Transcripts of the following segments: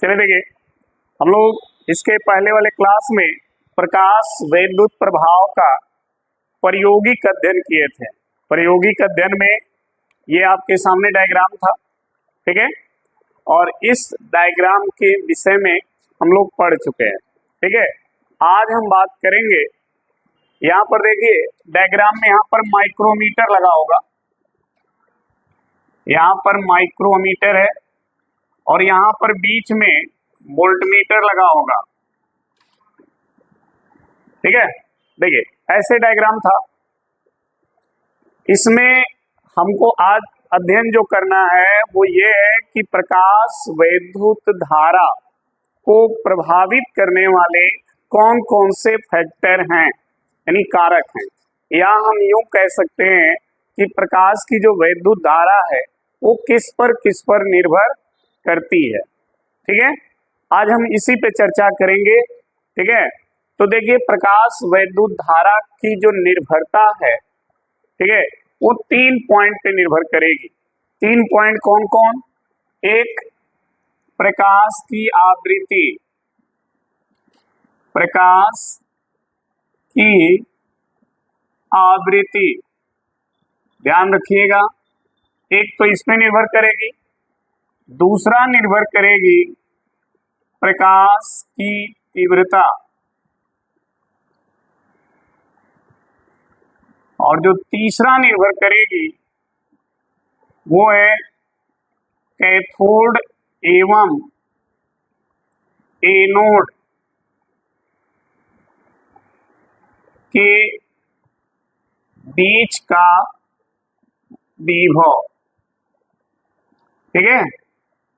चलिए देखिए, हम लोग इसके पहले वाले क्लास में प्रकाश वैद्युत प्रभाव का प्रायोगिक अध्ययन किए थे। प्रायोगिक अध्ययन में ये आपके सामने डायग्राम था, ठीक है, और इस डायग्राम के विषय में हम लोग पढ़ चुके हैं, ठीक है। आज हम बात करेंगे, यहाँ पर देखिए डायग्राम में यहाँ पर माइक्रोमीटर लगा होगा, यहाँ पर माइक्रोमीटर है और यहाँ पर बीच में वोल्टमीटर लगा होगा, ठीक है। देखिए ऐसे डायग्राम था। इसमें हमको आज अध्ययन जो करना है वो ये है कि प्रकाश वैद्युत धारा को प्रभावित करने वाले कौन कौन से फैक्टर हैं, यानी कारक हैं, या हम यूं कह सकते हैं कि प्रकाश की जो वैद्युत धारा है वो किस पर निर्भर करती है, ठीक है। आज हम इसी पे चर्चा करेंगे, ठीक है। तो देखिए प्रकाश वैद्युत धारा की जो निर्भरता है, ठीक है, वो 3 पॉइंट पे निर्भर करेगी। 3 पॉइंट कौन कौन? एक, प्रकाश की आवृत्ति, प्रकाश की आवृत्ति, ध्यान रखिएगा, एक तो इसमें निर्भर करेगी, दूसरा निर्भर करेगी प्रकाश की तीव्रता, और जो तीसरा निर्भर करेगी वो है कैथोड एवं एनोड के बीच का विभव, ठीक है।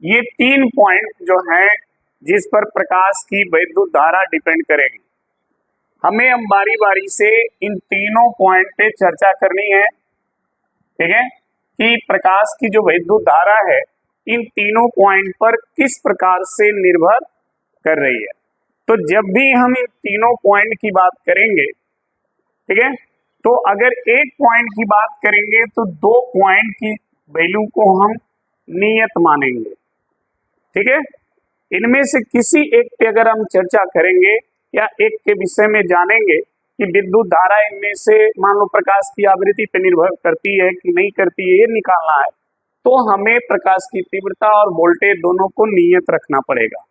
ये 3 पॉइंट जो है जिस पर प्रकाश की वैद्युत धारा डिपेंड करेगी। हमें अब बारी बारी से इन तीनों पॉइंट पे चर्चा करनी है, ठीक है, कि प्रकाश की जो वैद्युत धारा है इन तीनों पॉइंट पर किस प्रकार से निर्भर कर रही है। तो जब भी हम इन तीनों पॉइंट की बात करेंगे, ठीक है, तो अगर एक पॉइंट की बात करेंगे तो 2 पॉइंट की वैल्यू को हम नियत मानेंगे, ठीक है। इनमें से किसी एक पे अगर हम चर्चा करेंगे या एक के विषय में जानेंगे कि विद्युत धारा इनमें से मान लो प्रकाश की आवृत्ति पे निर्भर करती है कि नहीं करती है, ये निकालना है, तो हमें प्रकाश की तीव्रता और वोल्टेज दोनों को नियत रखना पड़ेगा।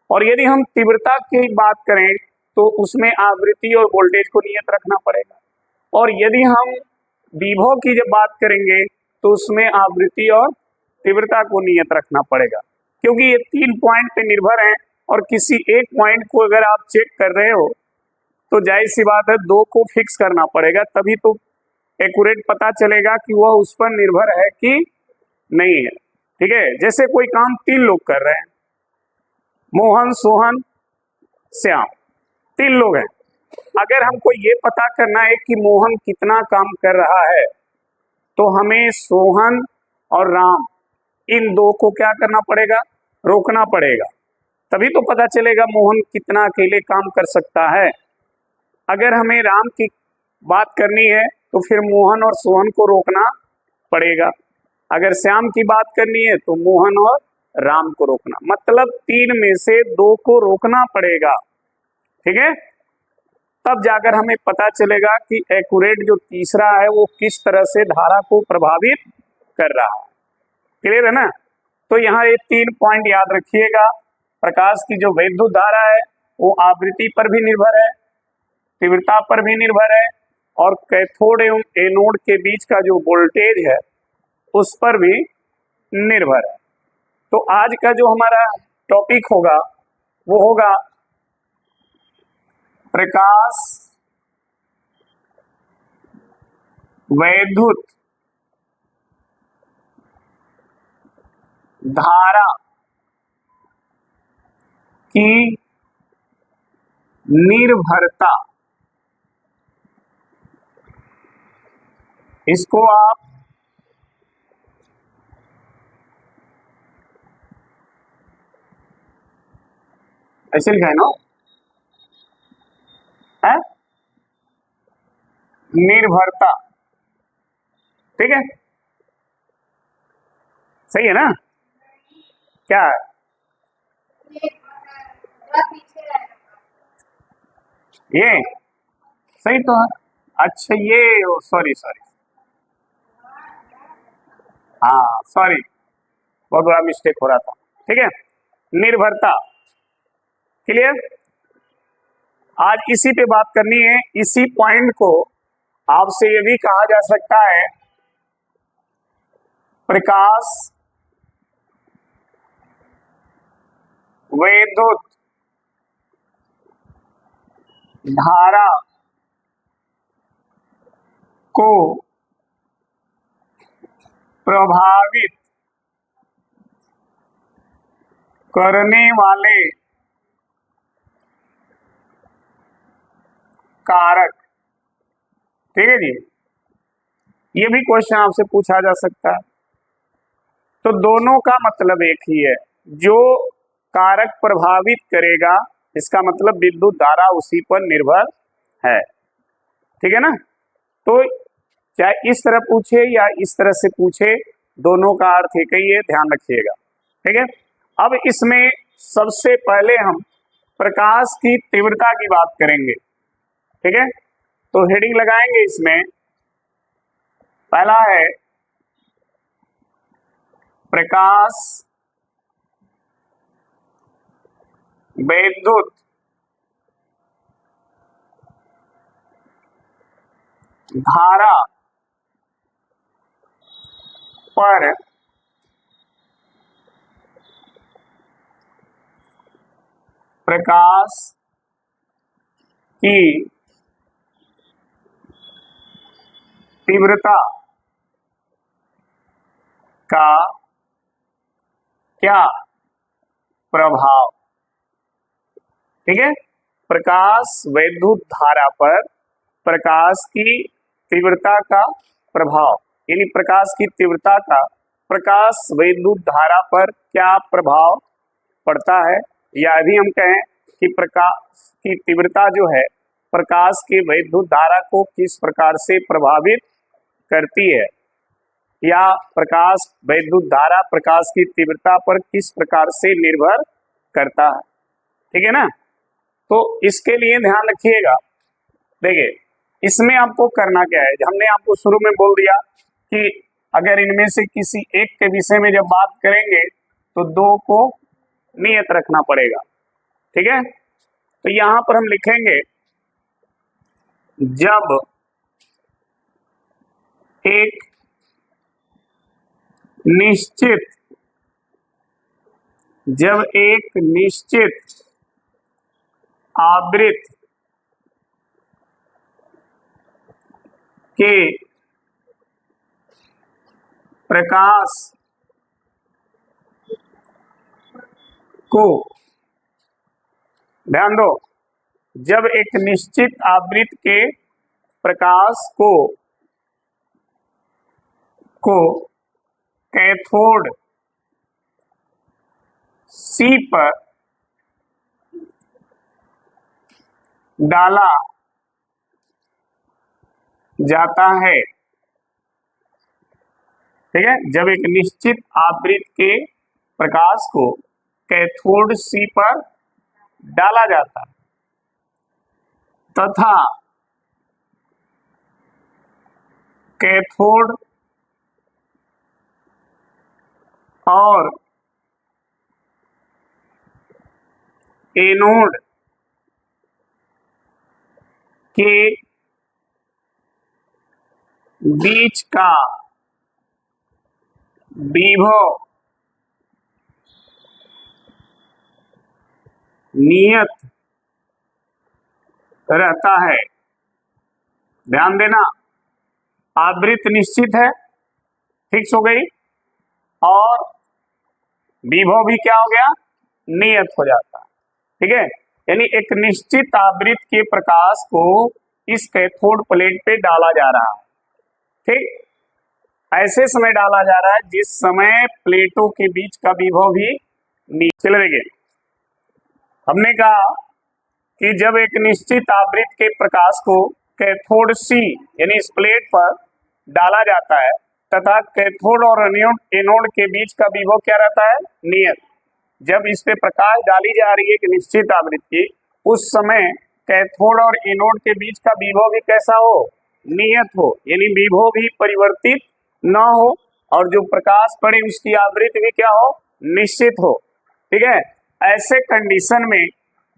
और यदि हम तीव्रता की बात करें तो उसमें आवृत्ति और वोल्टेज को नियत रखना पड़ेगा, और यदि हम विभव की जब बात करेंगे तो उसमें आवृत्ति और तीव्रता को नियत रखना पड़ेगा, क्योंकि ये 3 पॉइंट पे निर्भर हैं और किसी एक पॉइंट को अगर आप चेक कर रहे हो तो जाहिर सी बात है 2 को फिक्स करना पड़ेगा, तभी तो एक्यूरेट पता चलेगा कि वह उस पर निर्भर है कि नहीं है, ठीक है। जैसे कोई काम 3 लोग कर रहे हैं, मोहन, सोहन, श्याम, 3 लोग हैं। अगर हमको ये पता करना है कि मोहन कितना काम कर रहा है तो हमें सोहन और राम इन 2 को क्या करना पड़ेगा? रोकना पड़ेगा, तभी तो पता चलेगा मोहन कितना अकेले काम कर सकता है। अगर हमें राम की बात करनी है तो फिर मोहन और सोहन को रोकना पड़ेगा, अगर श्याम की बात करनी है तो मोहन और राम को रोकना, मतलब 3 में से 2 को रोकना पड़ेगा, ठीक है। तब जाकर हमें पता चलेगा कि एक्यूरेट जो तीसरा है वो किस तरह से धारा को प्रभावित कर रहा है। क्लियर है ना? तो यहाँ ये 3 पॉइंट याद रखिएगा। प्रकाश की जो वैद्युत धारा है वो आवृत्ति पर भी निर्भर है, तीव्रता पर भी निर्भर है, और कैथोड एवं एनोड के बीच का जो वोल्टेज है उस पर भी निर्भर है। तो आज का जो हमारा टॉपिक होगा वो होगा प्रकाश वैद्युत धारा की निर्भरता। इसको आप ऐसे लिखाए ना, है निर्भरता, ठीक है, सही है ना? क्या है? ये सही तो है। अच्छा ये सॉरी सॉरी, हाँ सॉरी, बहुत बड़ा मिस्टेक हो रहा था। ठीक है, निर्भरता, क्लियर। आज इसी पे बात करनी है। इसी पॉइंट को आपसे ये भी कहा जा सकता है, प्रकाश विद्युत धारा को प्रभावित करने वाले कारक। ठीक है जी, ये भी क्वेश्चन आपसे पूछा जा सकता है। तो दोनों का मतलब एक ही है, जो कारक प्रभावित करेगा इसका मतलब विद्युत धारा उसी पर निर्भर है। ठीक है ना। तो चाहे इस तरह पूछे या इस तरह से पूछे, दोनों का अर्थ एक ही है, ध्यान रखिएगा। ठीक है, अब इसमें सबसे पहले हम प्रकाश की तीव्रता की बात करेंगे। ठीक है, तो हेडिंग लगाएंगे इसमें। पहला है प्रकाश विद्युत धारा पर प्रकाश की तीव्रता का क्या प्रभाव। ठीक है, प्रकाश विद्युत धारा पर प्रकाश की तीव्रता का प्रभाव, यानी प्रकाश की तीव्रता का प्रकाश विद्युत धारा पर क्या प्रभाव पड़ता है, या भी हम कहें कि प्रकाश की तीव्रता जो है प्रकाश की विद्युत धारा को किस प्रकार से प्रभावित करती है, या प्रकाश विद्युत धारा प्रकाश की तीव्रता पर किस प्रकार से निर्भर करता है। ठीक है ना। तो इसके लिए ध्यान रखिएगा। देखिए, इसमें आपको करना क्या है, हमने आपको शुरू में बोल दिया कि अगर इनमें से किसी एक के विषय में जब बात करेंगे तो दो को नियत रखना पड़ेगा। ठीक है, तो यहां पर हम लिखेंगे जब एक निश्चित आवृत्ति के प्रकाश को, ध्यान दो, जब एक निश्चित आवृत्ति के प्रकाश को कैथोड C पर डाला जाता है। ठीक है, जब एक निश्चित आवृत्ति के प्रकाश को कैथोड C पर डाला जाता है तथा कैथोड और एनोड के बीच का विभव नियत रहता है। ध्यान देना, आवृत्ति निश्चित है, फिक्स हो गई, और विभव भी क्या हो गया, नियत हो जाता है। ठीक है, यानी एक निश्चित आवृत्ति के प्रकाश को इस कैथोड प्लेट पे डाला जा रहा है। ठीक, ऐसे समय डाला जा रहा है जिस समय प्लेटों के बीच का विभव भी नीचे। चले देखिए, हमने कहा कि जब एक निश्चित आवृत्ति के प्रकाश को कैथोड C यानी इस प्लेट पर डाला जाता है तथा कैथोड और एनोड के बीच का विभव क्या रहता है, नियत। जब इस पे प्रकाश डाली जा रही है एक निश्चित आवृत्ति, उस समय कैथोड और एनोड के बीच का विभव भी कैसा हो, नियत हो, यानी विभव भी परिवर्तित न हो और जो प्रकाश पड़े उसकी आवृत्ति भी क्या हो, निश्चित हो। ठीक है, ऐसे कंडीशन में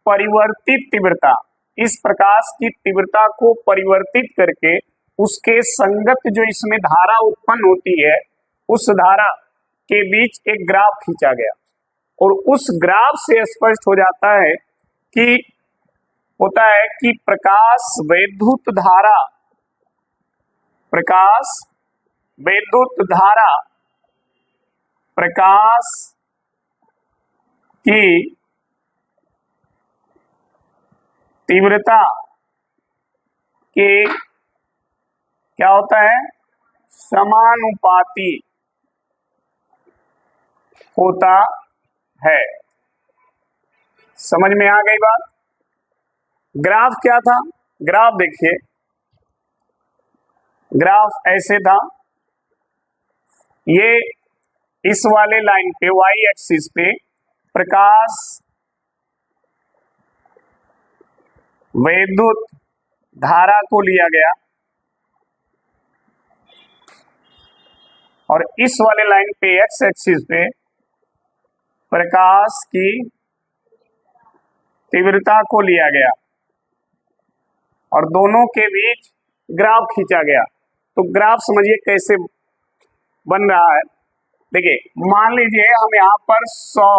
परिवर्तित तीव्रता, इस प्रकाश की तीव्रता को परिवर्तित करके उसके संगत जो इसमें धारा उत्पन्न होती है, उस धारा के बीच एक ग्राफ खींचा गया और उस ग्राफ से स्पष्ट हो जाता है कि होता है कि प्रकाश वैद्युत धारा, प्रकाश वैद्युत धारा प्रकाश की तीव्रता के क्या होता है, समानुपाती होता है। समझ में आ गई बात। ग्राफ क्या था, ग्राफ देखिए, ग्राफ ऐसे था, ये इस वाले लाइन पे वाई एक्सिस पे प्रकाश वैद्युत धारा को लिया गया और इस वाले लाइन पे एक्स एक्सिस पे प्रकाश की तीव्रता को लिया गया और दोनों के बीच ग्राफ खींचा गया। तो ग्राफ समझिए कैसे बन रहा है। देखिए, मान लीजिए हम यहाँ पर 100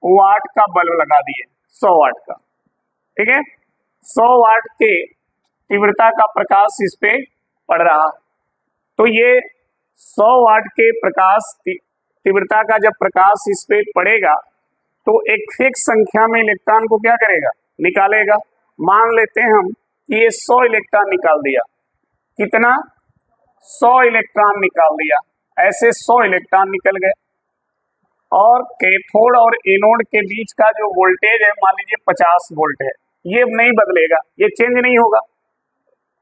वाट का बल्ब लगा दिए, 100 वाट का, ठीक है, 100 वाट के तीव्रता का प्रकाश इस पे पड़ रहा। तो ये 100 वाट के प्रकाश तीव्रता का जब प्रकाश इस पे पड़ेगा तो एक फिक्स संख्या में इलेक्ट्रॉन को क्या करेगा, निकालेगा। मान लेते हैं हम कि ये 100 इलेक्ट्रॉन निकाल दिया। कितना, 100 इलेक्ट्रॉन निकाल दिया। ऐसे 100 इलेक्ट्रॉन निकल गए और कैथोड और एनोड के बीच का जो वोल्टेज है मान लीजिए 50 वोल्ट है, ये नहीं बदलेगा, ये चेंज नहीं होगा।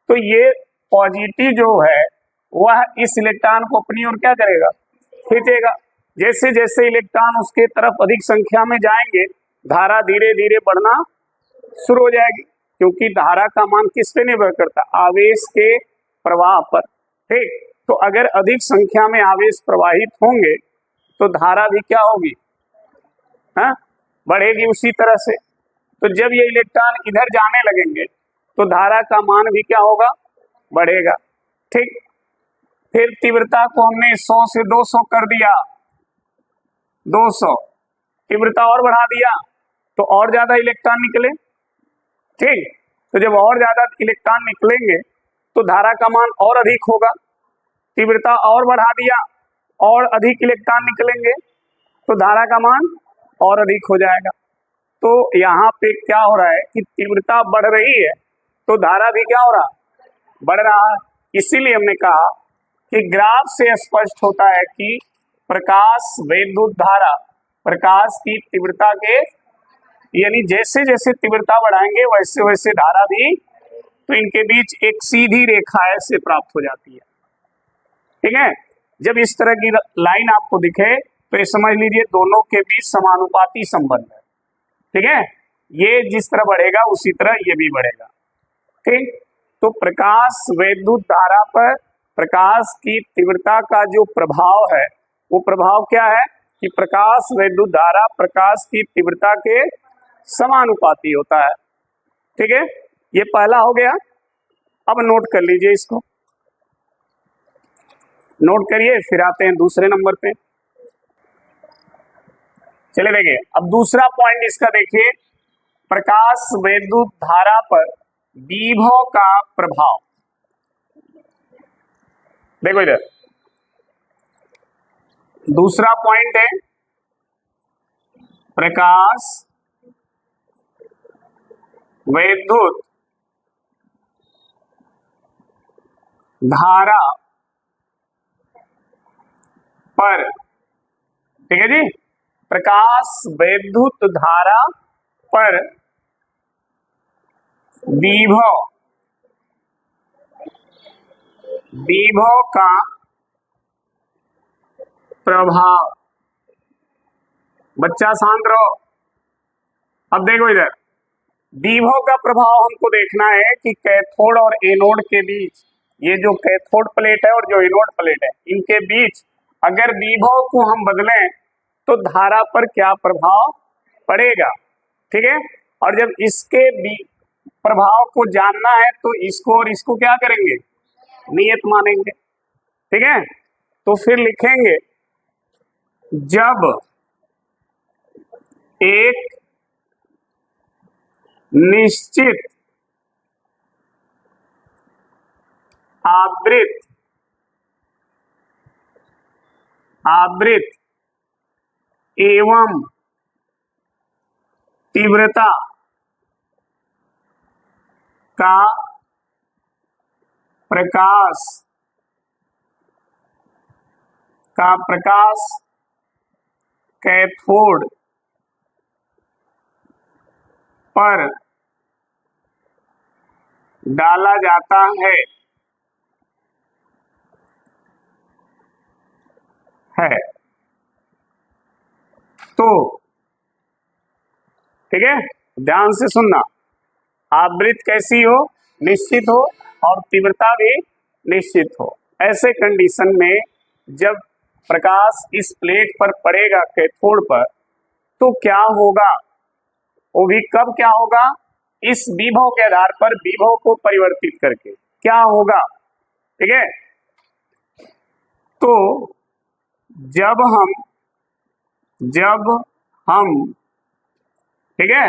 तो ये पॉजिटिव जो है वह इस इलेक्ट्रॉन को अपनी ओर क्या करेगा, खींचेगा। जैसे जैसे इलेक्ट्रॉन उसके तरफ अधिक संख्या में जाएंगे, धारा धीरे धीरे बढ़ना शुरू हो जाएगी, क्योंकि धारा का मान किस पे निर्भर करता है, आवेश के प्रवाह पर। ठीक, तो अगर अधिक संख्या में आवेश प्रवाहित होंगे तो धारा भी क्या होगी, हाँ, बढ़ेगी उसी तरह से। तो जब ये इलेक्ट्रॉन इधर जाने लगेंगे तो धारा का मान भी क्या होगा, बढ़ेगा। ठीक, फिर तीव्रता को हमने 100 से 200 कर दिया, 200 तीव्रता और बढ़ा दिया तो और ज्यादा इलेक्ट्रॉन निकले। ठीक, तो जब और ज्यादा इलेक्ट्रॉन निकलेंगे तो धारा का मान और अधिक होगा। तीव्रता और बढ़ा दिया, और अधिक इलेक्ट्रॉन निकलेंगे तो धारा का मान और अधिक हो जाएगा। तो यहाँ पे क्या हो रहा है कि तीव्रता बढ़ रही है तो धारा भी क्या हो रहा, बढ़ रहा है। इसीलिए हमने कहा कि ग्राफ से स्पष्ट होता है कि प्रकाश वैद्युत धारा प्रकाश की तीव्रता के, यानी जैसे जैसे तीव्रता बढ़ाएंगे वैसे वैसे धारा भी, तो इनके बीच एक सीधी रेखा ऐसे प्राप्त हो जाती है। ठीक है, जब इस तरह की लाइन आपको दिखे तो ये समझ लीजिए दोनों के बीच समानुपाती संबंध है। ठीक है, ये जिस तरह बढ़ेगा उसी तरह ये भी बढ़ेगा। ठीक, तो प्रकाश वैद्युत धारा पर प्रकाश की तीव्रता का जो प्रभाव है वो प्रभाव क्या है कि प्रकाश वैद्युत धारा प्रकाश की तीव्रता के समानुपाती होता है। ठीक है, ये पहला हो गया। अब नोट कर लीजिए, इसको नोट करिए, फिर आते हैं दूसरे नंबर पे। चले देखिए, अब दूसरा पॉइंट इसका देखिए, प्रकाश वैद्युत धारा पर विभव का प्रभाव। देखो इधर दूसरा पॉइंट है प्रकाश वैद्युत धारा पर, ठीक है जी, प्रकाश वैद्युत धारा पर विभव का प्रभाव। बच्चा शांत रहो। अब देखो इधर, विभव का प्रभाव हमको देखना है कि कैथोड और एनोड के बीच, ये जो कैथोड प्लेट है और जो एनोड प्लेट है, इनके बीच अगर विभव को हम बदलें तो धारा पर क्या प्रभाव पड़ेगा। ठीक है, और जब इसके प्रभाव को जानना है तो इसको और इसको क्या करेंगे, नियत मानेंगे। ठीक है, तो फिर लिखेंगे जब एक निश्चित आवृत्ति एवं तीव्रता का प्रकाश कैथोड पर डाला जाता है तो, ठीक है, ध्यान से सुनना, आवृत्ति कैसी हो, निश्चित हो, और तीव्रता भी निश्चित हो। ऐसे कंडीशन में जब प्रकाश इस प्लेट पर पड़ेगा कैथोड पर, तो क्या होगा, वो भी कब क्या होगा, इस विभव के आधार पर विभव को परिवर्तित करके क्या होगा। ठीक है, तो जब हम ठीक है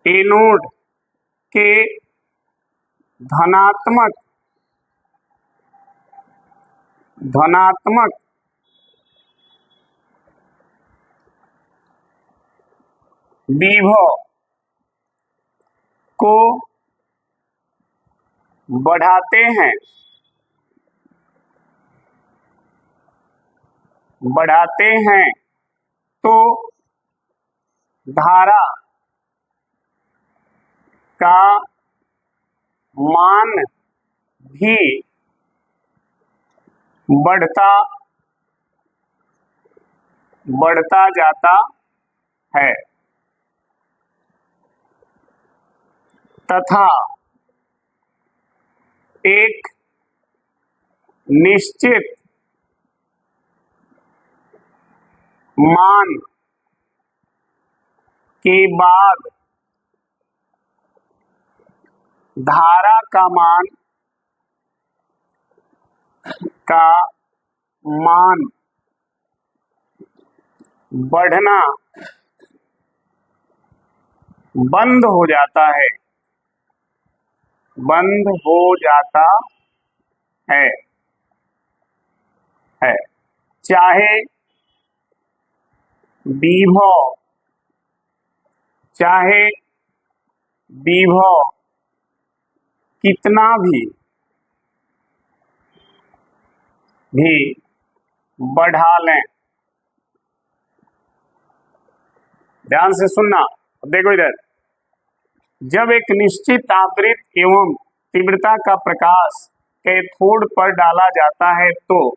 एनोड के धनात्मक विभव को बढ़ाते हैं तो धारा का मान भी बढ़ता जाता है तथा एक निश्चित मान के बाद धारा का मान बढ़ना बंद हो जाता है चाहे विभव कितना भी बढ़ा लें। ध्यान से सुनना, अब देखो इधर, जब एक निश्चित आवृत्ति एवं तीव्रता का प्रकाश कैथोड पर डाला जाता है तो,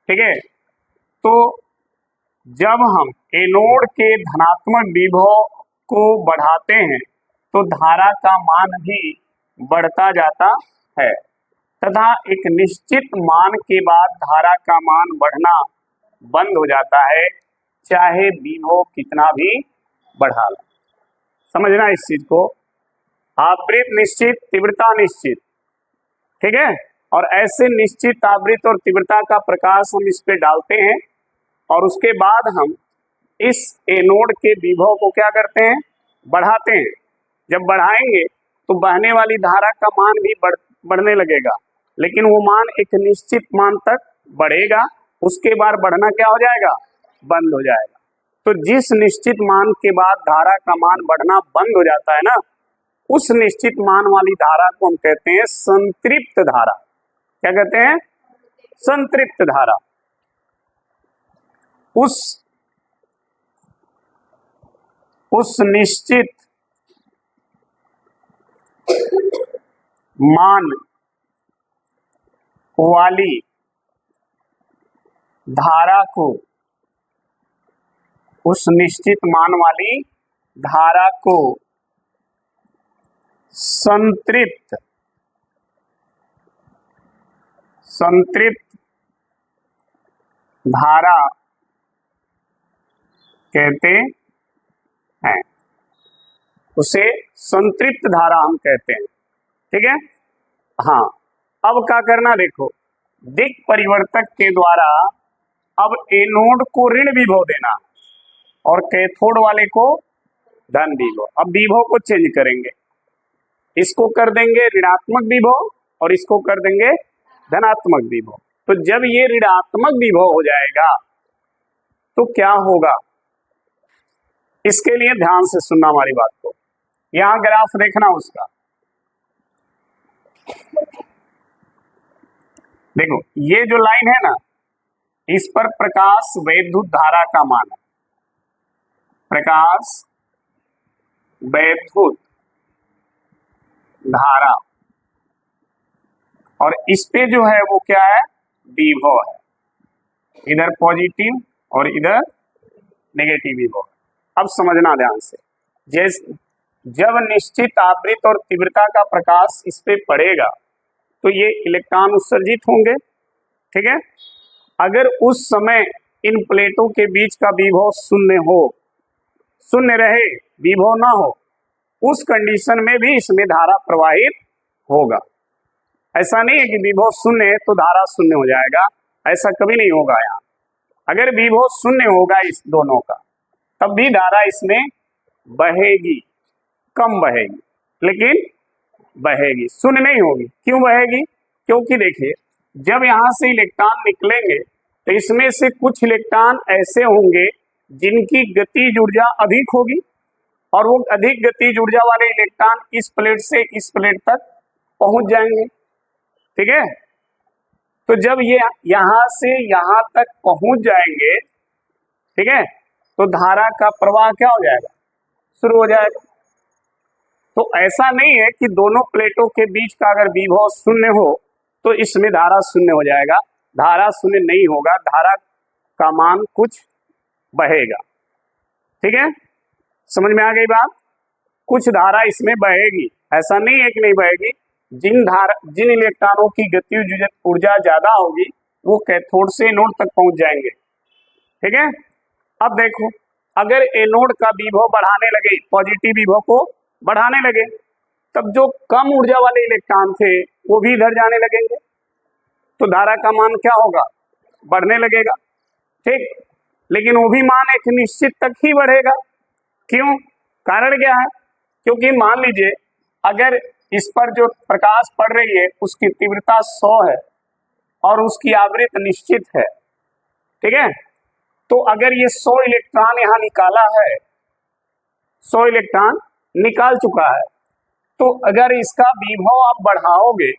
ठीक है, तो जब हम एनोड के धनात्मक विभव को बढ़ाते हैं तो धारा का मान भी बढ़ता जाता है तथा एक निश्चित मान के बाद धारा का मान बढ़ना बंद हो जाता है, चाहे विभव कितना भी बढ़ा ले। समझना इस चीज को, आवृत्ति निश्चित, तीव्रता निश्चित, ठीक है, और ऐसे निश्चित आवृत्ति और तीव्रता का प्रकाश हम इस पे डालते हैं और उसके बाद हम इस एनोड के विभव को क्या करते हैं, बढ़ाते हैं। जब बढ़ाएंगे तो बहने वाली धारा का मान भी बढ़ने लगेगा, लेकिन वो मान एक निश्चित मान तक बढ़ेगा, उसके बाद बढ़ना क्या हो जाएगा, बंद हो जाएगा। तो जिस निश्चित मान के बाद धारा का मान बढ़ना बंद हो जाता है ना, उस निश्चित मान वाली धारा को हम कहते हैं संतृप्त धारा। क्या कहते हैं, संतृप्त धारा। उस निश्चित मान वाली धारा को, उस निश्चित मान वाली धारा को संतृप्त धारा कहते हैं, उसे संतृप्त धारा हम कहते हैं। ठीक है। हाँ, अब क्या करना देखो, दिक् परिवर्तक के द्वारा अब एनोड को ऋण विभव देना और कैथोड वाले को धन विभव। अब विभव को चेंज करेंगे, इसको कर देंगे ऋणात्मक विभव और इसको कर देंगे धनात्मक विभव। तो जब ये ऋणात्मक विभव हो जाएगा तो क्या होगा, इसके लिए ध्यान से सुनना हमारी बात को। यहां ग्राफ देखना उसका, देखो ये जो लाइन है ना, इस पर प्रकाश वैद्युत धारा का मान है, प्रकाश वैद्युत धारा, और इस पे जो है वो क्या है, विभव है, इधर पॉजिटिव और इधर नेगेटिव विभव। अब समझना ध्यान से, जब निश्चित आवृत्ति और तीव्रता का प्रकाश इस पे पड़ेगा तो ये इलेक्ट्रॉन उत्सर्जित होंगे। ठीक है। अगर उस समय इन प्लेटों के बीच का विभव शून्य हो, शून्य रहे, विभव ना हो, उस कंडीशन में भी इसमें धारा प्रवाहित होगा। ऐसा नहीं है कि विभव शून्य है तो धारा शून्य हो जाएगा, ऐसा कभी नहीं होगा। यहाँ अगर विभव शून्य होगा इस दोनों का, तब भी धारा इसमें बहेगी, कम बहेगी, लेकिन बहेगी, शून्य नहीं होगी। क्यों बहेगी? क्योंकि देखिए, जब यहाँ से इलेक्ट्रॉन निकलेंगे तो इसमें से कुछ इलेक्ट्रॉन ऐसे होंगे जिनकी गतिज ऊर्जा अधिक होगी, और वो अधिक गतिज ऊर्जा वाले इलेक्ट्रॉन इस प्लेट से इस प्लेट तक पहुंच जाएंगे। ठीक है। तो जब ये यहां से यहां तक पहुंच जाएंगे, ठीक है, तो धारा का प्रवाह क्या हो जाएगा, शुरू हो जाएगा। तो ऐसा नहीं है कि दोनों प्लेटों के बीच का अगर विभव शून्य हो तो इसमें धारा शून्य हो जाएगा, धारा शून्य नहीं होगा, धारा का मान कुछ बहेगा। ठीक है, समझ में आ गई बात? कुछ धारा इसमें बहेगी, ऐसा नहीं है कि नहीं बहेगी। जिन इलेक्ट्रॉनों की गतिज ऊर्जा ज्यादा होगी वो कैथोड से एनोड तक पहुंच जाएंगे। ठीक है। अब देखो, अगर एनोड का विभव बढ़ाने लगे, पॉजिटिव विभव को बढ़ाने लगे, तब जो कम ऊर्जा वाले इलेक्ट्रॉन थे वो भी इधर जाने लगेंगे, तो धारा का मान क्या होगा, बढ़ने लगेगा। ठीक, लेकिन वो भी मान एक निश्चित तक ही बढ़ेगा। क्यों? कारण क्या है? क्योंकि मान लीजिए अगर इस पर जो प्रकाश पड़ रही है उसकी तीव्रता 100 है और उसकी आवृत्ति निश्चित है। ठीक है, तो अगर ये 100 इलेक्ट्रॉन यहाँ निकाला है, 100 इलेक्ट्रॉन निकाल चुका है, तो अगर इसका विभव आप बढ़ाओगे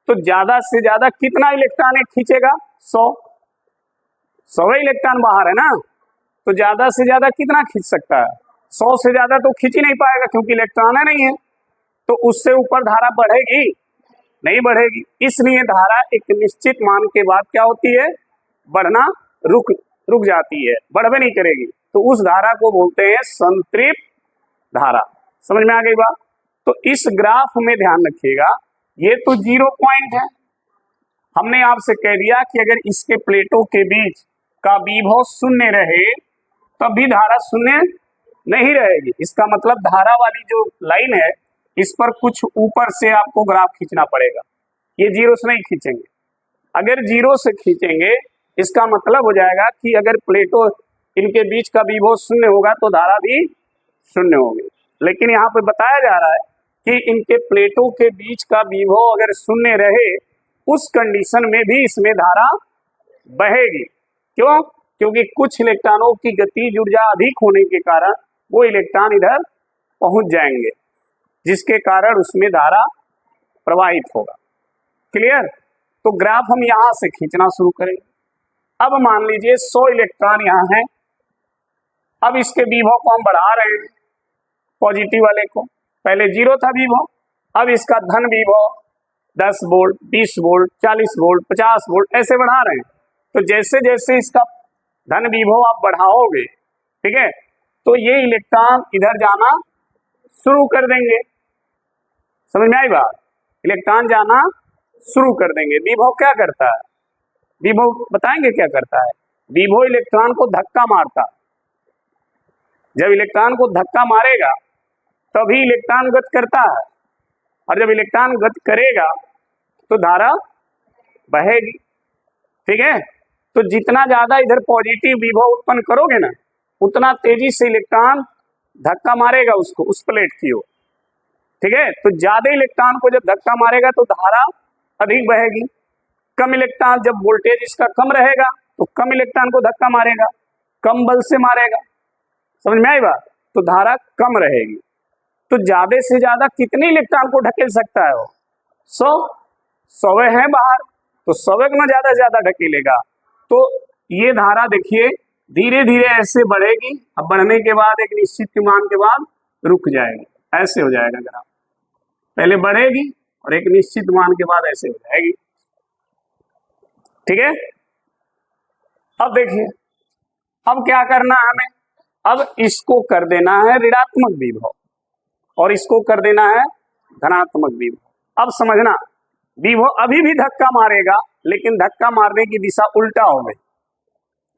तो ज्यादा से ज्यादा कितना इलेक्ट्रॉन खींचेगा, 100 इलेक्ट्रॉन बाहर है ना, तो ज्यादा से ज्यादा कितना खींच सकता है, 100 से ज्यादा तो खींच ही नहीं पाएगा क्योंकि इलेक्ट्रॉन नहीं है। तो उससे ऊपर धारा बढ़ेगी नहीं, बढ़ेगी। इसलिए धारा एक निश्चित मान के बाद क्या होती है, बढ़ना रुक जाती है, बढ़वे नहीं करेगी। तो उस धारा को बोलते हैं संतृप्त धारा। समझ में आ गई बात? तो इस ग्राफ में ध्यान रखिएगा, ये तो 0 पॉइंट है, हमने आपसे कह दिया कि अगर इसके प्लेटों के बीच का विभव शून्य रहे तब भी धारा शून्य नहीं रहेगी। इसका मतलब धारा वाली जो लाइन है इस पर कुछ ऊपर से आपको ग्राफ खींचना पड़ेगा, ये 0 से नहीं खींचेंगे। अगर 0 से खींचेंगे इसका मतलब हो जाएगा कि अगर प्लेटों इनके बीच का विभव शून्य होगा तो धारा भी शून्य होगी। लेकिन यहाँ पे बताया जा रहा है कि इनके प्लेटों के बीच का विभव अगर शून्य रहे उस कंडीशन में भी इसमें धारा बहेगी। क्यों? क्योंकि कुछ इलेक्ट्रॉनों की गतिज ऊर्जा अधिक होने के कारण वो इलेक्ट्रॉन इधर पहुंच जाएंगे, जिसके कारण उसमें धारा प्रवाहित होगा। क्लियर? तो ग्राफ हम यहां से खींचना शुरू करेंगे। अब मान लीजिए 100 इलेक्ट्रॉन यहाँ है, अब इसके विभव को हम बढ़ा रहे हैं, पॉजिटिव वाले को, पहले 0 था विभव, अब इसका धन विभव 10 वोल्ट, 20 वोल्ट, 40 वोल्ट, 50 वोल्ट ऐसे बढ़ा रहे हैं। तो जैसे जैसे इसका धन विभव आप बढ़ाओगे, ठीक है, तो ये इलेक्ट्रॉन इधर जाना शुरू कर देंगे। समझ में आई बात? इलेक्ट्रॉन जाना शुरू कर देंगे। विभव क्या करता है? विभव बताएंगे क्या करता है? विभव इलेक्ट्रॉन को धक्का मारता है। जब इलेक्ट्रॉन को धक्का मारेगा तभी इलेक्ट्रॉन गति करता है, और जब इलेक्ट्रॉन गति करेगा तो धारा बहेगी। ठीक है, तो जितना ज्यादा इधर पॉजिटिव विभव उत्पन्न करोगे ना, उतना तेजी से इलेक्ट्रॉन धक्का मारेगा उसको, उस प्लेट की ओर। ठीक है, तो ज्यादा इलेक्ट्रॉन को जब धक्का मारेगा तो धारा अधिक बहेगी। कम इलेक्ट्रॉन, जब वोल्टेज इसका कम रहेगा तो कम इलेक्ट्रॉन को धक्का मारेगा, कम बल से मारेगा। समझ में आई बात? तो धारा कम रहेगी। तो ज्यादा से ज्यादा कितने इलेक्ट्रॉन को ढकेल सकता है वो? 100 है बाहर, तो 100 में ज्यादा से ज्यादा ढकेलेगा। तो ये धारा देखिए धीरे धीरे ऐसे बढ़ेगी, अब बढ़ने के बाद एक निश्चित मान के बाद रुक जाएगी। ऐसे हो जाएगा ग्राफ, पहले बढ़ेगी और एक निश्चित मान के बाद ऐसे हो जाएगी। ठीक है, अब देखिए अब क्या करना है हमें? अब इसको कर देना है ऋणात्मक विभव और इसको कर देना है धनात्मक विभव। अब समझना, विभव अभी भी धक्का मारेगा, लेकिन धक्का मारने की दिशा उल्टा हो गई।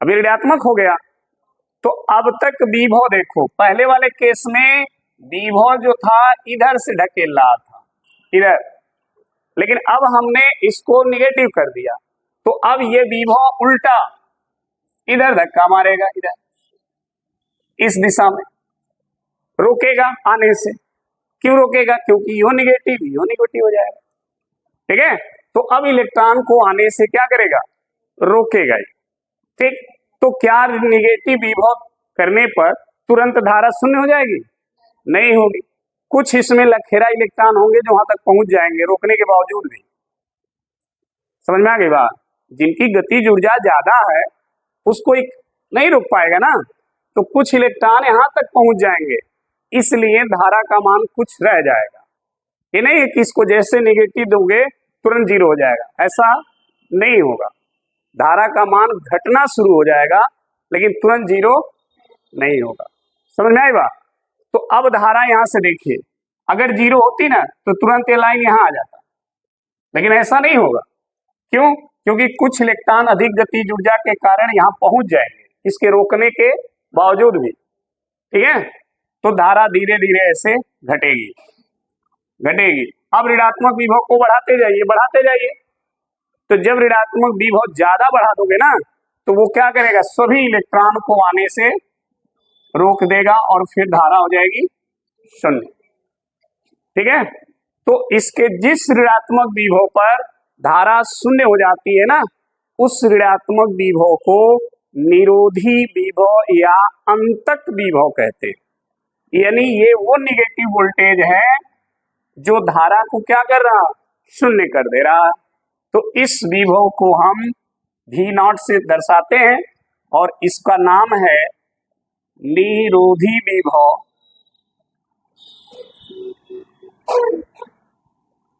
अभी ऋणात्मक हो गया, तो अब तक विभव देखो, पहले वाले केस में विभव जो था इधर से ढकेल रहा था, इधर, लेकिन अब हमने इसको निगेटिव कर दिया, तो अब ये विभव उल्टा इधर धक्का मारेगा, इधर इस दिशा में रोकेगा आने से। क्यों रोकेगा? क्योंकि यो निगेटिव हो जाएगा। ठीक है, तो अब इलेक्ट्रॉन को आने से क्या करेगा? रोकेगा ही। ठीक, तो क्या निगेटिव विभव करने पर तुरंत धारा शून्य हो जाएगी? नहीं होगी। कुछ इसमें लखेरा इलेक्ट्रॉन होंगे जो वहां तक पहुंच जाएंगे रोकने के बावजूद भी। समझ में आ गई बात? जिनकी गतिज ऊर्जा ज्यादा है उसको एक नहीं रोक पाएगा ना, तो कुछ इलेक्ट्रॉन यहां तक पहुंच जाएंगे, इसलिए धारा का मान कुछ रह जाएगा। ये नहीं है कि इसको जैसे निगेटिव दोगे तुरंत जीरो हो जाएगा, ऐसा नहीं होगा। धारा का मान घटना शुरू हो जाएगा लेकिन तुरंत जीरो नहीं होगा। समझ में आई बात? तो अब धारा यहां से देखिए, अगर जीरो होती ना तो तुरंत ये लाइन यहां आ जाता, लेकिन ऐसा नहीं होगा। क्यों? क्योंकि कुछ इलेक्ट्रॉन अधिक गतिज ऊर्जा के कारण यहां पहुंच जाएंगे इसके रोकने के बावजूद भी। ठीक है, तो धारा धीरे धीरे ऐसे घटेगी। अब ऋणात्मक विभव को बढ़ाते जाइए। तो जब ऋणात्मक विभव ज्यादा बढ़ा दोगे ना, तो वो क्या करेगा? सभी इलेक्ट्रॉन को आने से रोक देगा और फिर धारा हो जाएगी शून्य। ठीक है, तो इसके जिस ऋणात्मक विभव पर धारा शून्य हो जाती है ना, उस ऋणात्मक विभव को निरोधी विभव या अंतक विभव कहते हैं। यानी ये वो निगेटिव वोल्टेज है जो धारा को क्या कर रहा? शून्य कर दे रहा। तो इस विभव को हम V0 से दर्शाते हैं और इसका नाम है निरोधी विभव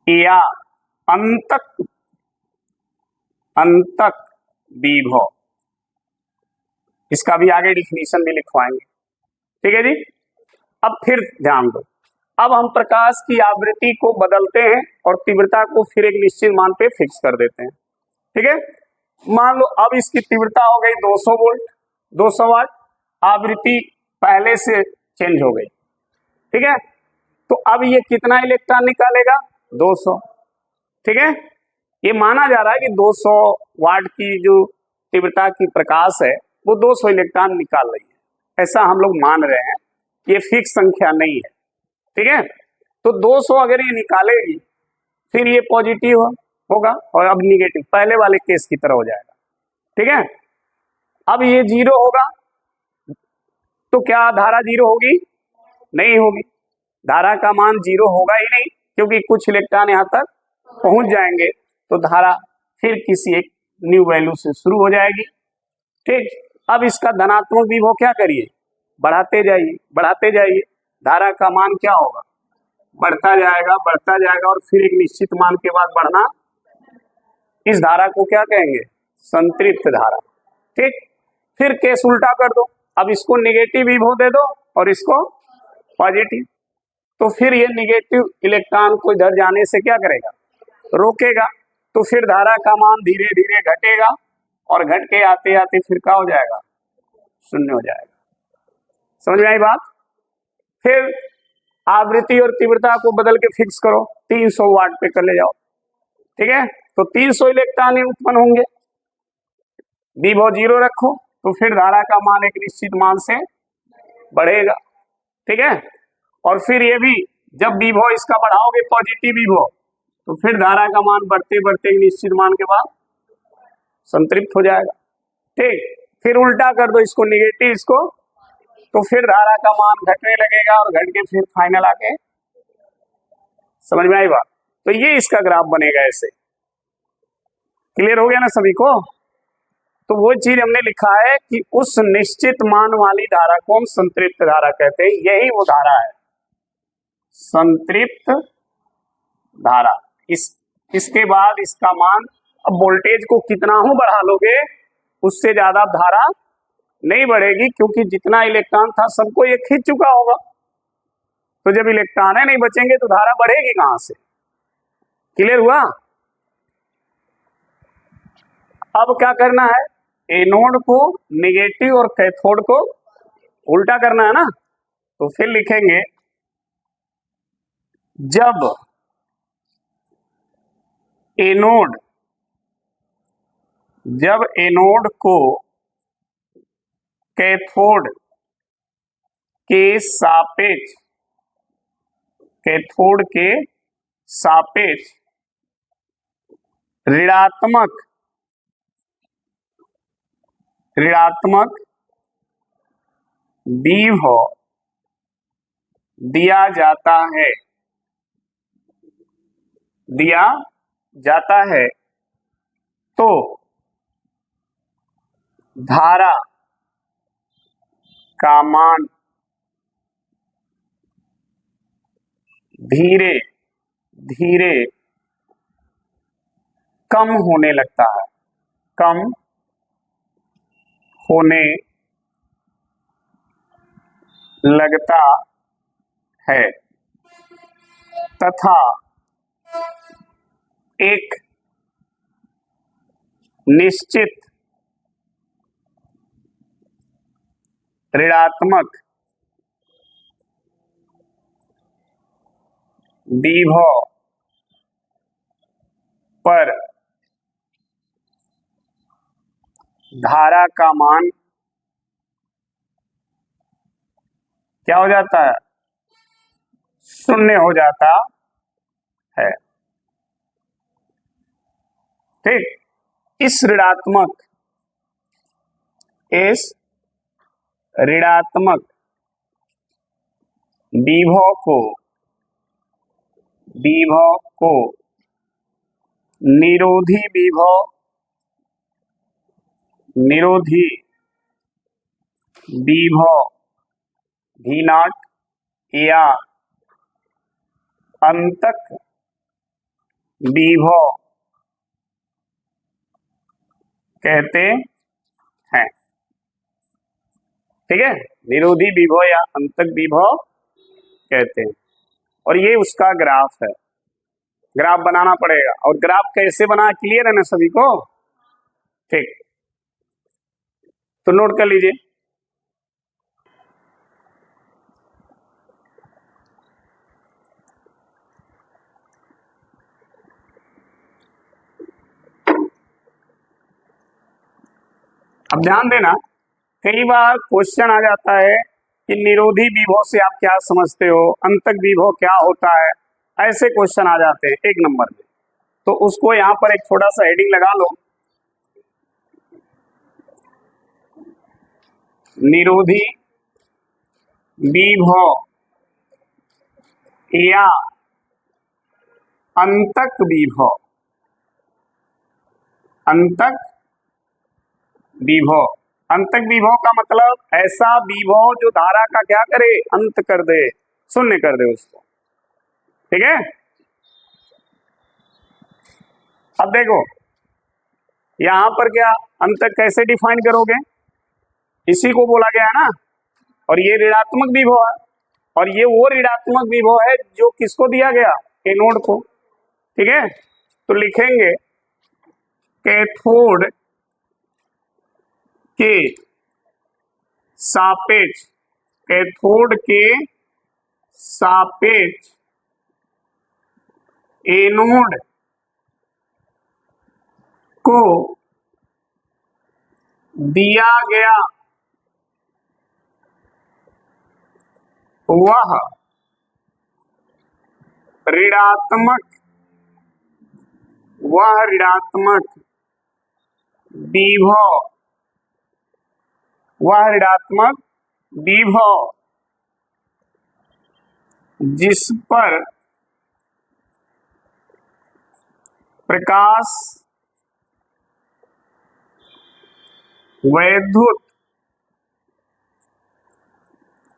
या अंतक विभव। इसका भी आगे डिफिनीशन भी लिखवाएंगे। ठीक है जी, अब फिर ध्यान दो, अब हम प्रकाश की आवृत्ति को बदलते हैं और तीव्रता को फिर एक निश्चित मान पे फिक्स कर देते हैं। ठीक है, मान लो अब इसकी तीव्रता हो गई 200 वोल्ट, 200 वाट, आवृत्ति पहले से चेंज हो गई। ठीक है, तो अब ये कितना इलेक्ट्रॉन निकालेगा? 200। ठीक है, ये माना जा रहा है कि 200 वाट की जो तीव्रता की प्रकाश है वो 200 इलेक्ट्रॉन निकाल रही है, ऐसा हम लोग मान रहे हैं, ये फिक्स संख्या नहीं है। ठीक है, तो 200 अगर ये निकालेगी फिर ये पॉजिटिव होगा और अब निगेटिव पहले वाले केस की तरह हो जाएगा। ठीक है, अब ये जीरो होगा, तो क्या धारा जीरो होगी? नहीं होगी, धारा का मान जीरो होगा ही नहीं, क्योंकि कुछ इलेक्ट्रॉन यहां तक पहुंच जाएंगे, तो धारा फिर किसी एक न्यू वैल्यू से शुरू हो जाएगी। ठीक, अब इसका धनात्मक विभव क्या करिए? बढ़ाते जाइए, धारा का मान क्या होगा? बढ़ता जाएगा और फिर एक निश्चित मान के बाद बढ़ना। इस धारा को क्या कहेंगे? संतृप्त धारा। ठीक, फिर केस उल्टा कर दो, अब इसको निगेटिव विभव दे दो और इसको पॉजिटिव, तो फिर ये निगेटिव इलेक्ट्रॉन को इधर जाने से क्या करेगा, रोकेगा। तो फिर धारा का मान धीरे धीरे घटेगा और घट के आते आते फिर क्या हो जाएगा, शून्य हो जाएगा। समझ में आई बात? फिर आवृत्ति और तीव्रता को बदल के फिक्स करो, 300 वाट पे कर ले जाओ। ठीक है, तो 300 इलेक्ट्रॉन ही उत्पन्न होंगे। विभव 0 रखो तो फिर धारा का मान एक निश्चित मान से बढ़ेगा। ठीक है, और फिर ये भी जब विभव इसका बढ़ाओगे पॉजिटिव विभव, तो फिर धारा का मान बढ़ते बढ़ते एक निश्चित मान के बाद संतृप्त हो जाएगा। ठीक, फिर उल्टा कर दो इसको निगेटिव इसको, तो फिर धारा का मान घटने लगेगा और घट के फिर फाइनल आके, समझ में आई बात? तो ये इसका ग्राफ बनेगा ऐसे। क्लियर हो गया ना सभी को? तो वो चीज हमने लिखा है कि उस निश्चित मान वाली धारा को हम संतृप्त धारा कहते हैं। यही वो धारा है, संतृप्त धारा। इसके बाद इसका मान, अब वोल्टेज को कितना ही बढ़ा लोगे उससे ज्यादा धारा नहीं बढ़ेगी, क्योंकि जितना इलेक्ट्रॉन था सबको ये खींच चुका होगा। तो जब इलेक्ट्रॉन नहीं बचेंगे तो धारा बढ़ेगी कहां से? क्लियर हुआ? अब क्या करना है, एनोड को निगेटिव और कैथोड को उल्टा करना है ना। तो फिर लिखेंगे जब एनोड को कैथोड के सापेक्ष ऋणात्मक विभव दिया जाता है तो धारा का मान धीरे धीरे कम होने लगता है, तथा एक निश्चित ऋणात्मक विभव पर धारा का मान क्या हो जाता है, शून्य हो जाता है। ठीक, इस ऋणात्मक विभव को निरोधी विभव V0 या अंतक विभव कहते हैं। ठीक है, निरोधी विभव या अंतक विभव कहते हैं। और ये उसका ग्राफ है, ग्राफ बनाना पड़ेगा। और ग्राफ कैसे बना, क्लियर है ना सभी को? ठीक, तो नोट कर लीजिए। अब ध्यान देना, कई बार क्वेश्चन आ जाता है कि निरोधी विभव से आप क्या समझते हो, अंतक विभव क्या होता है, ऐसे क्वेश्चन आ जाते हैं 1 नंबर में। तो उसको यहाँ पर एक छोटा सा हेडिंग लगा लो, निरोधी विभव या अंतक विभव। अंतक विभव का मतलब ऐसा विभव जो धारा का क्या करे, अंत कर दे, शून्य कर दे उसको। ठीक है, अब देखो यहां पर क्या अंतक कैसे डिफाइन करोगे, इसी को बोला गया है ना। और ये ऋणात्मक विभव है, और ये वो ऋणात्मक विभव है जो किसको दिया गया, एनोड को। ठीक है, तो लिखेंगे कैथोड के सापेक्ष, कैथोड के सापेक्ष एनोड को दिया गया वह ऋणात्मक विभव, वह ऋणात्मक विभव जिस पर प्रकाश वैद्युत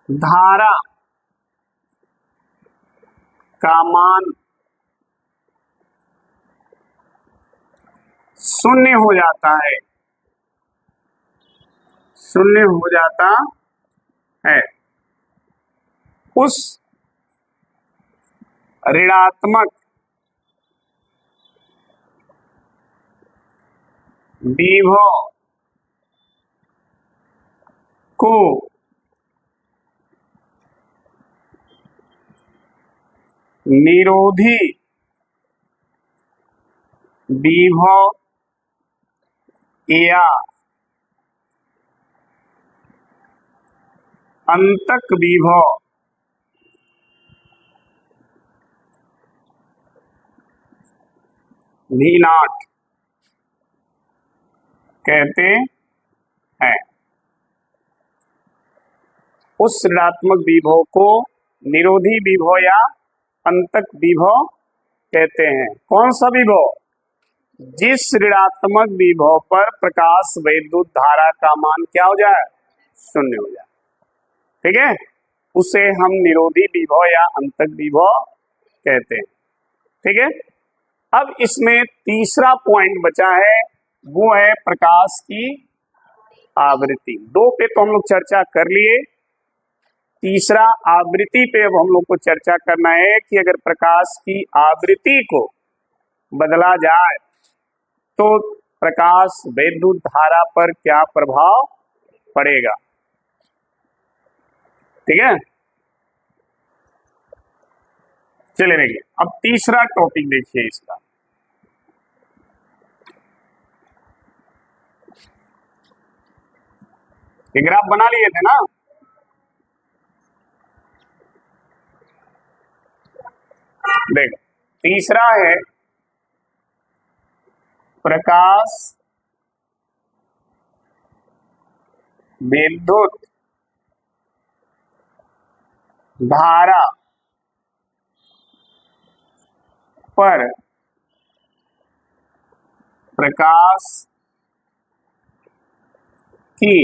धारा का मान शून्य हो जाता है, शून्य हो जाता है, उस ऋणात्मक विभव को निरोधी विभव या अंतक विभव V0 कहते हैं। उस ऋणात्मक विभव को निरोधी विभव या अंतक विभव कहते हैं। कौन सा विभव, जिस ऋणात्मक विभव पर प्रकाश वैद्युत धारा का मान क्या हो जाए, शून्य हो जाए। ठीक है, उसे हम निरोधी विभव या अंतक विभव कहते हैं। ठीक है, अब इसमें तीसरा पॉइंट बचा है, वो है प्रकाश की आवृत्ति। दो पे तो हम लोग चर्चा कर लिए, तीसरा आवृत्ति पे अब हम लोग को चर्चा करना है कि अगर प्रकाश की आवृत्ति को बदला जाए तो प्रकाश वैद्युत धारा पर क्या प्रभाव पड़ेगा। ठीक है, चलिए देखिए अब तीसरा टॉपिक देखिए इसका। ये ग्राफ बना लिए थे ना, देखो तीसरा है प्रकाश विद्युत धारा पर प्रकाश की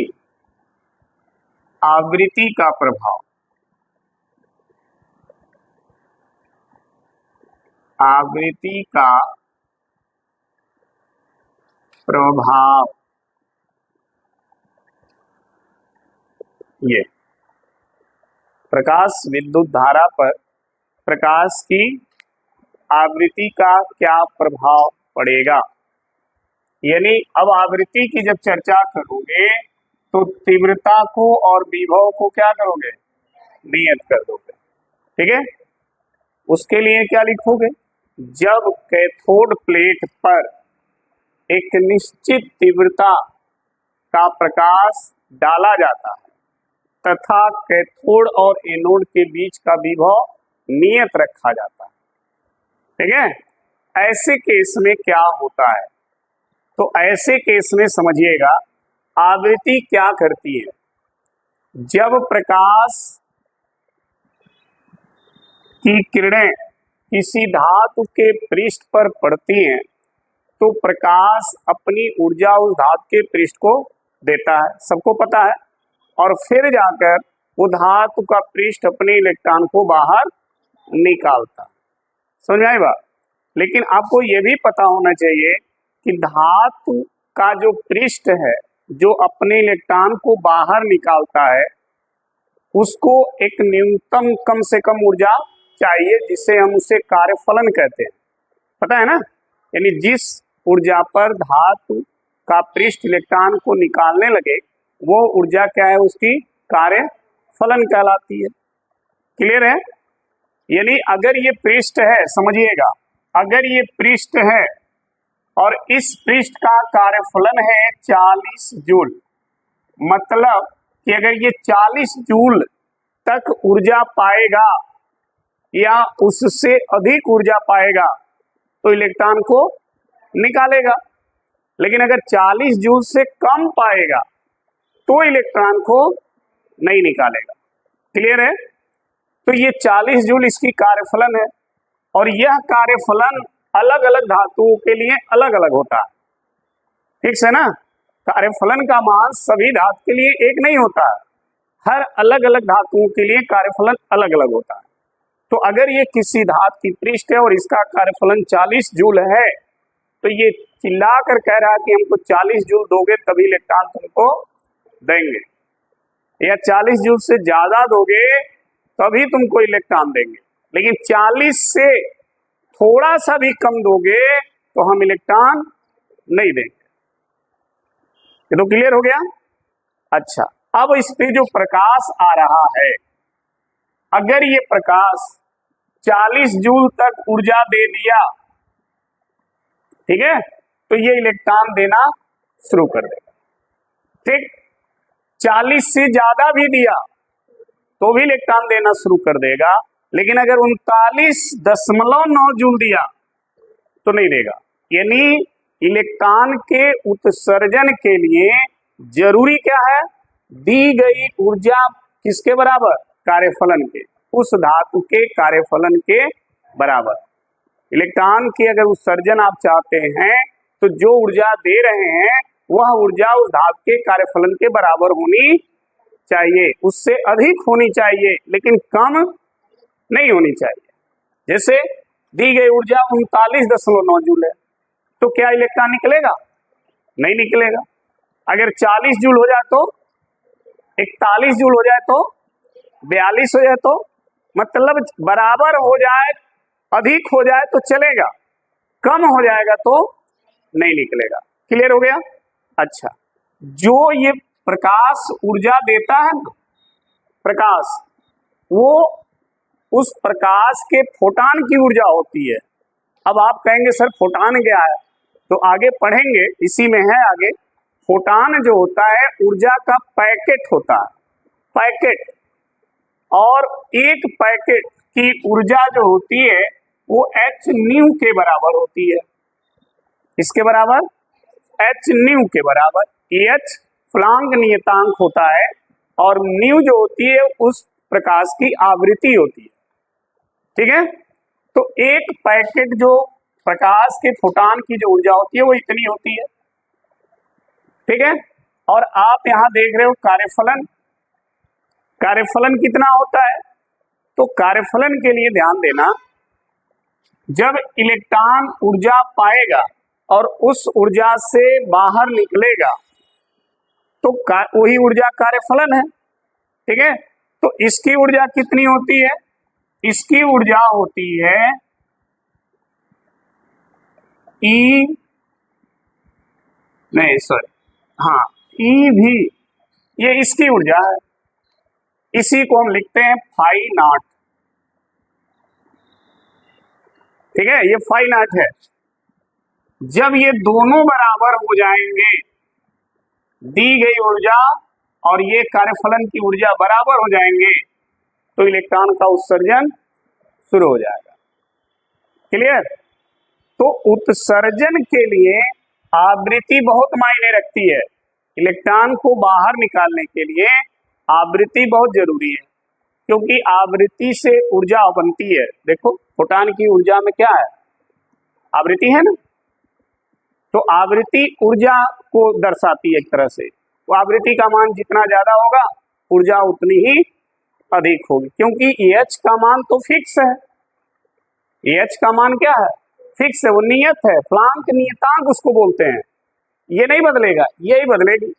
आवृत्ति का प्रभाव, आवृत्ति का प्रभाव। ये प्रकाश विद्युत धारा पर प्रकाश की आवृत्ति का क्या प्रभाव पड़ेगा। यानी अब आवृत्ति की जब चर्चा करोगे तो तीव्रता को और विभव को क्या करोगे, नियत कर दोगे। ठीक है, उसके लिए क्या लिखोगे, जब कैथोड प्लेट पर एक निश्चित तीव्रता का प्रकाश डाला जाता है तथा कैथोड और एनोड के बीच का विभव नियत रखा जाता है। ठीक है, ऐसे केस में क्या होता है, तो ऐसे केस में समझिएगा आवृत्ति क्या करती है। जब प्रकाश की किरणें किसी धातु के पृष्ठ पर पड़ती हैं तो प्रकाश अपनी ऊर्जा उस धातु के पृष्ठ को देता है, सबको पता है, और फिर जाकर वो धातु का पृष्ठ अपने इलेक्ट्रॉन को बाहर निकालता है। समझ आई बात। लेकिन आपको ये भी पता होना चाहिए कि धातु का जो पृष्ठ है जो अपने इलेक्ट्रॉन को बाहर निकालता है उसको एक न्यूनतम कम से कम ऊर्जा चाहिए जिसे हम उसे कार्यफलन कहते हैं। पता है ना, यानी जिस ऊर्जा पर धातु का पृष्ठ इलेक्ट्रॉन को निकालने लगे वो ऊर्जा क्या है, उसकी कार्यफलन कहलाती है। क्लियर है? यानी अगर ये पृष्ठ है, समझिएगा, अगर ये पृष्ठ है और इस पृष्ठ का कार्यफलन है 40 जूल, मतलब कि अगर ये 40 जूल तक ऊर्जा पाएगा या उससे अधिक ऊर्जा पाएगा तो इलेक्ट्रॉन को निकालेगा, लेकिन अगर 40 जूल से कम पाएगा तो इलेक्ट्रॉन को नहीं निकालेगा। क्लियर है? तो ये 40 जूल इसकी कार्यफलन है और यह कार्यफलन अलग अलग धातुओं के लिए अलग अलग होता है। ठीक है ना? कार्यफलन का मान सभी धातु के लिए एक नहीं होता है, हर अलग अलग धातुओं के लिए कार्यफलन अलग अलग होता है। तो अगर ये किसी धातु की पृष्ठ है और इसका कार्यफलन 40 जूल है तो ये चिल्ला कर कह रहा है कि हमको 40 जूल दोगे तभी इलेक्ट्रॉन तुमको देंगे, या 40 जूल से ज्यादा दोगे तभी तुमको इलेक्ट्रॉन देंगे, लेकिन 40 से थोड़ा सा भी कम दोगे तो हम इलेक्ट्रॉन नहीं देंगे। ये तो क्लियर हो गया? अच्छा, अब इस पे जो प्रकाश आ रहा है, अगर ये प्रकाश 40 जूल तक ऊर्जा दे दिया, ठीक है, तो ये इलेक्ट्रॉन देना शुरू कर देगा। ठीक, 40 से ज्यादा भी दिया तो भी इलेक्ट्रॉन देना शुरू कर देगा, लेकिन अगर 39.9 जूल दिया तो नहीं देगा। यानी इलेक्ट्रॉन के उत्सर्जन के लिए जरूरी क्या है, दी गई ऊर्जा किसके बराबर, कार्यफलन के, उस धातु के कार्यफलन के बराबर। इलेक्ट्रॉन की अगर उत्सर्जन आप चाहते हैं तो जो ऊर्जा दे रहे हैं वह ऊर्जा उस धातु के कार्यफलन के बराबर होनी चाहिए, उससे अधिक होनी चाहिए, लेकिन कम नहीं होनी चाहिए। जैसे दी गई ऊर्जा 39.9 जूल है तो क्या इलेक्ट्रॉन निकलेगा? नहीं निकलेगा। अगर 40 जूल हो जाए तो, 41 जूल हो जाए तो, 42 हो जाए तो, मतलब बराबर हो जाए, अधिक हो जाए तो चलेगा, कम हो जाएगा तो नहीं निकलेगा। क्लियर हो गया? अच्छा, जो ये प्रकाश ऊर्जा देता है ना, प्रकाश, वो उस प्रकाश के फोटान की ऊर्जा होती है। अब आप कहेंगे सर फोटान क्या है, तो आगे पढ़ेंगे, इसी में है आगे। फोटान जो होता है ऊर्जा का पैकेट होता है, पैकेट, और एक पैकेट की ऊर्जा जो होती है वो h न्यू के बराबर होती है। इसके बराबर, h न्यू के बराबर। h प्लांक नियतांक होता है और न्यू जो होती है उस प्रकाश की आवृत्ति होती है। ठीक है, तो एक पैकेट जो प्रकाश के फोटान की जो ऊर्जा होती है वो इतनी होती है। ठीक है, और आप यहां देख रहे हो कार्यफलन, कार्यफलन कितना होता है, तो कार्यफलन के लिए ध्यान देना, जब इलेक्ट्रॉन ऊर्जा पाएगा और उस ऊर्जा से बाहर निकलेगा तो वही ऊर्जा कार्यफलन है। ठीक है, तो इसकी ऊर्जा कितनी होती है, इसकी ऊर्जा होती है ई, नहीं सॉरी, हाँ, ई भी, ये इसकी ऊर्जा है, इसी को हम लिखते हैं फाई नॉट। ठीक है, ये फाई नॉट है। जब ये दोनों बराबर हो जाएंगे, दी गई ऊर्जा और ये कार्यफलन की ऊर्जा बराबर हो जाएंगे तो इलेक्ट्रॉन का उत्सर्जन शुरू हो जाएगा। क्लियर? तो उत्सर्जन के लिए आवृत्ति बहुत मायने रखती है। इलेक्ट्रॉन को बाहर निकालने के लिए आवृत्ति बहुत जरूरी है, क्योंकि आवृत्ति से ऊर्जा बनती है। देखो फोटान की ऊर्जा में क्या है, आवृत्ति है ना, तो आवृत्ति ऊर्जा को दर्शाती है एक तरह से। तो आवृत्ति का मान जितना ज्यादा होगा ऊर्जा उतनी ही अधिक होगी, क्योंकि एच का मान तो फिक्स है। एच का मान क्या है, फिक्स है, वो नियत है, प्लांक नियतांक उसको बोलते हैं। ये नहीं बदलेगा, यही बदलेगी।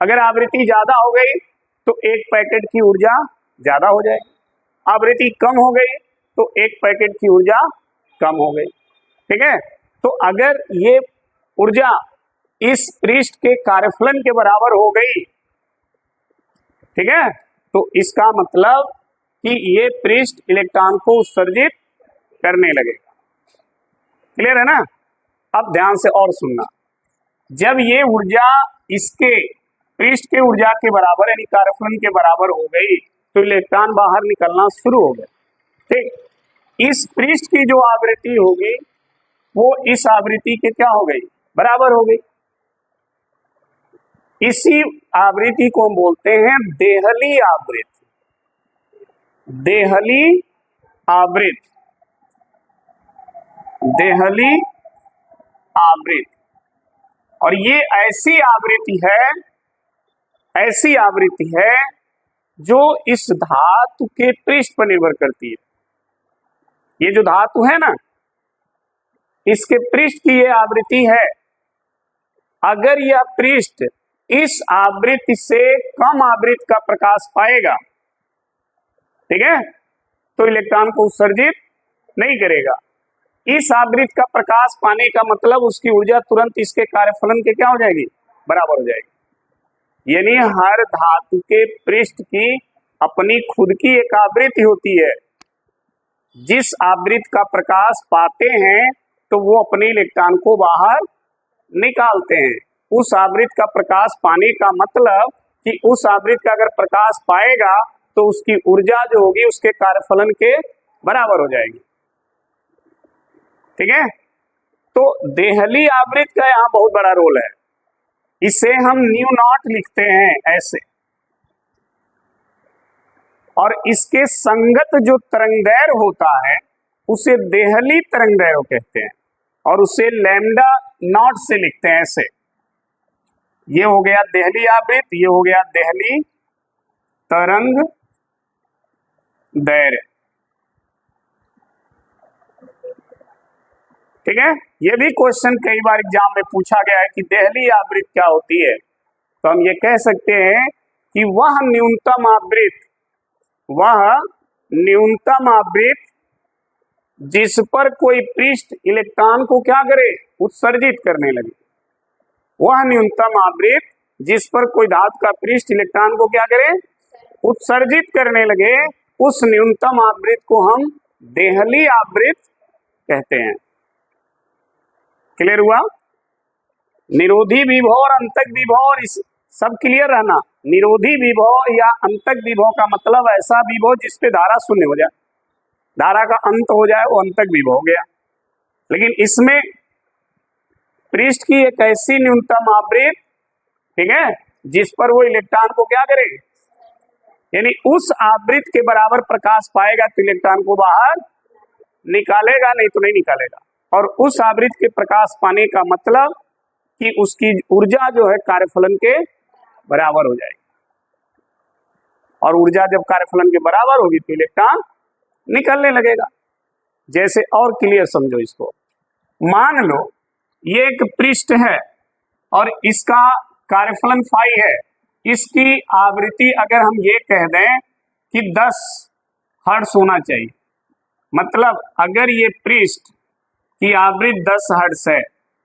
अगर आवृत्ति ज्यादा हो गई तो एक पैकेट की ऊर्जा ज्यादा हो जाएगी, आवृत्ति कम हो गई तो एक पैकेट की ऊर्जा कम हो गई। ठीक है, तो अगर ये ऊर्जा इस पृष्ठ के कार्यफलन के बराबर हो गई, ठीक है, तो इसका मतलब कि ये पृष्ठ इलेक्ट्रॉन को उत्सर्जित करने लगेगा। क्लियर है ना? अब ध्यान से और सुनना, जब ये ऊर्जा इसके पृष्ठ के ऊर्जा के बराबर यानी कार्यफलन के बराबर हो गई तो इलेक्ट्रॉन बाहर निकलना शुरू हो गए। ठीक, इस पृष्ठ की जो आवृत्ति होगी वो इस आवृत्ति के क्या हो गई, बराबर हो गई। इसी आवृत्ति को हम बोलते हैं देहली आवृत्ति। देहली आवृत्ति, देहली आवृत्ति। और ये ऐसी आवृत्ति है, ऐसी आवृत्ति है जो इस धातु के पृष्ठ पर निर्भर करती है। ये जो धातु है ना, इसके पृष्ठ की ये आवृत्ति है। अगर यह पृष्ठ इस आवृत्ति से कम आवृत्ति का प्रकाश पाएगा, ठीक है, तो इलेक्ट्रॉन को उत्सर्जित नहीं करेगा। इस आवृत्ति का प्रकाश पाने का मतलब उसकी ऊर्जा तुरंत इसके कार्यफलन के क्या हो जाएगी, बराबर हो जाएगी। यानी हर धातु के पृष्ठ की अपनी खुद की एक आवृत्ति होती है। जिस आवृत्ति का प्रकाश पाते हैं तो वो अपने इलेक्ट्रॉन को बाहर निकालते हैं। उस आवृत्ति का प्रकाश पाने का मतलब कि उस आवृत्ति का अगर प्रकाश पाएगा तो उसकी ऊर्जा जो होगी उसके कार्यफलन के बराबर हो जाएगी। ठीक है, तो देहली आवृत्ति का यहाँ बहुत बड़ा रोल है। इसे हम न्यू नॉट लिखते हैं ऐसे, और इसके संगत जो तरंगदैर्घ्य होता है उसे देहली तरंगदैर्घ्य कहते हैं, और उसे लैम्डा नॉट से लिखते हैं ऐसे। ये हो गया देहली आवृत्ति, ये हो गया देहली तरंग दैर्घ्य। ठीक है, ये भी क्वेश्चन कई बार एग्जाम में पूछा गया है कि देहली आवृत्ति क्या होती है। तो हम ये कह सकते हैं कि वह न्यूनतम आवृत्ति, वह न्यूनतम आवृत्ति जिस पर कोई पृष्ठ इलेक्ट्रॉन को क्या करे, उत्सर्जित करने लगे। वह न्यूनतम आवृत्ति जिस पर कोई धातु का पृष्ठ इलेक्ट्रॉन को क्या करे, उत्सर्जित करने लगे, उस न्यूनतम आवृत्ति को हम देहली आवृत्ति कहते हैं। क्लियर हुआ? निरोधी विभव और अंतक विभव, और इस सब क्लियर रहना। निरोधी विभव या अंतक विभव का मतलब ऐसा विभव जिसपे धारा शून्य हो जाए, धारा का अंत हो जाए, वो अंतक विभव हो गया। लेकिन इसमें पृष्ठ की एक ऐसी न्यूनतम आवृत्ति, ठीक है, जिस पर वो इलेक्ट्रॉन को क्या करे, यानी उस आवृत्ति के बराबर प्रकाश पाएगा तो इलेक्ट्रॉन को बाहर निकालेगा, नहीं तो नहीं निकालेगा। और उस आवृत्ति के प्रकाश पाने का मतलब कि उसकी ऊर्जा जो है कार्यफलन के बराबर हो जाएगी, और ऊर्जा जब कार्यफलन के बराबर होगी तो इलेक्ट्रॉन निकलने लगेगा। जैसे और क्लियर समझो इसको, मान लो ये एक पृष्ठ है और इसका कार्यफलन फाई है। इसकी आवृत्ति अगर हम ये कह दें कि 10 हर्ट्ज होना चाहिए, मतलब अगर ये पृष्ठ की आवृत्ति 10 हर्ट्ज है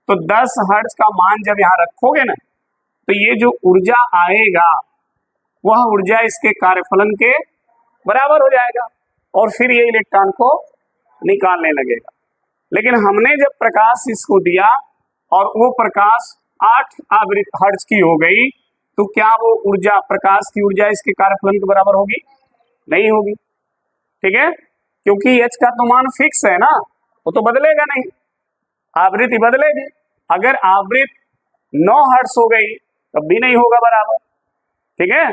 तो 10 हर्ट्ज का मान जब यहाँ रखोगे ना, तो ये जो ऊर्जा आएगा वह ऊर्जा इसके कार्यफलन के बराबर हो जाएगा, और फिर ये इलेक्ट्रॉन को निकालने लगेगा। लेकिन हमने जब प्रकाश इसको दिया और वो प्रकाश 8 आवृत्ति हर्ट्ज की हो गई, तो क्या वो ऊर्जा, प्रकाश की ऊर्जा इसके कार्यफलन के बराबर होगी? नहीं होगी। ठीक है, क्योंकि H का तो मान फिक्स है ना, वो तो बदलेगा नहीं, आवृत्ति बदलेगी। अगर आवृत्ति 9 हर्ट्ज हो गई तब भी नहीं होगा बराबर। ठीक है,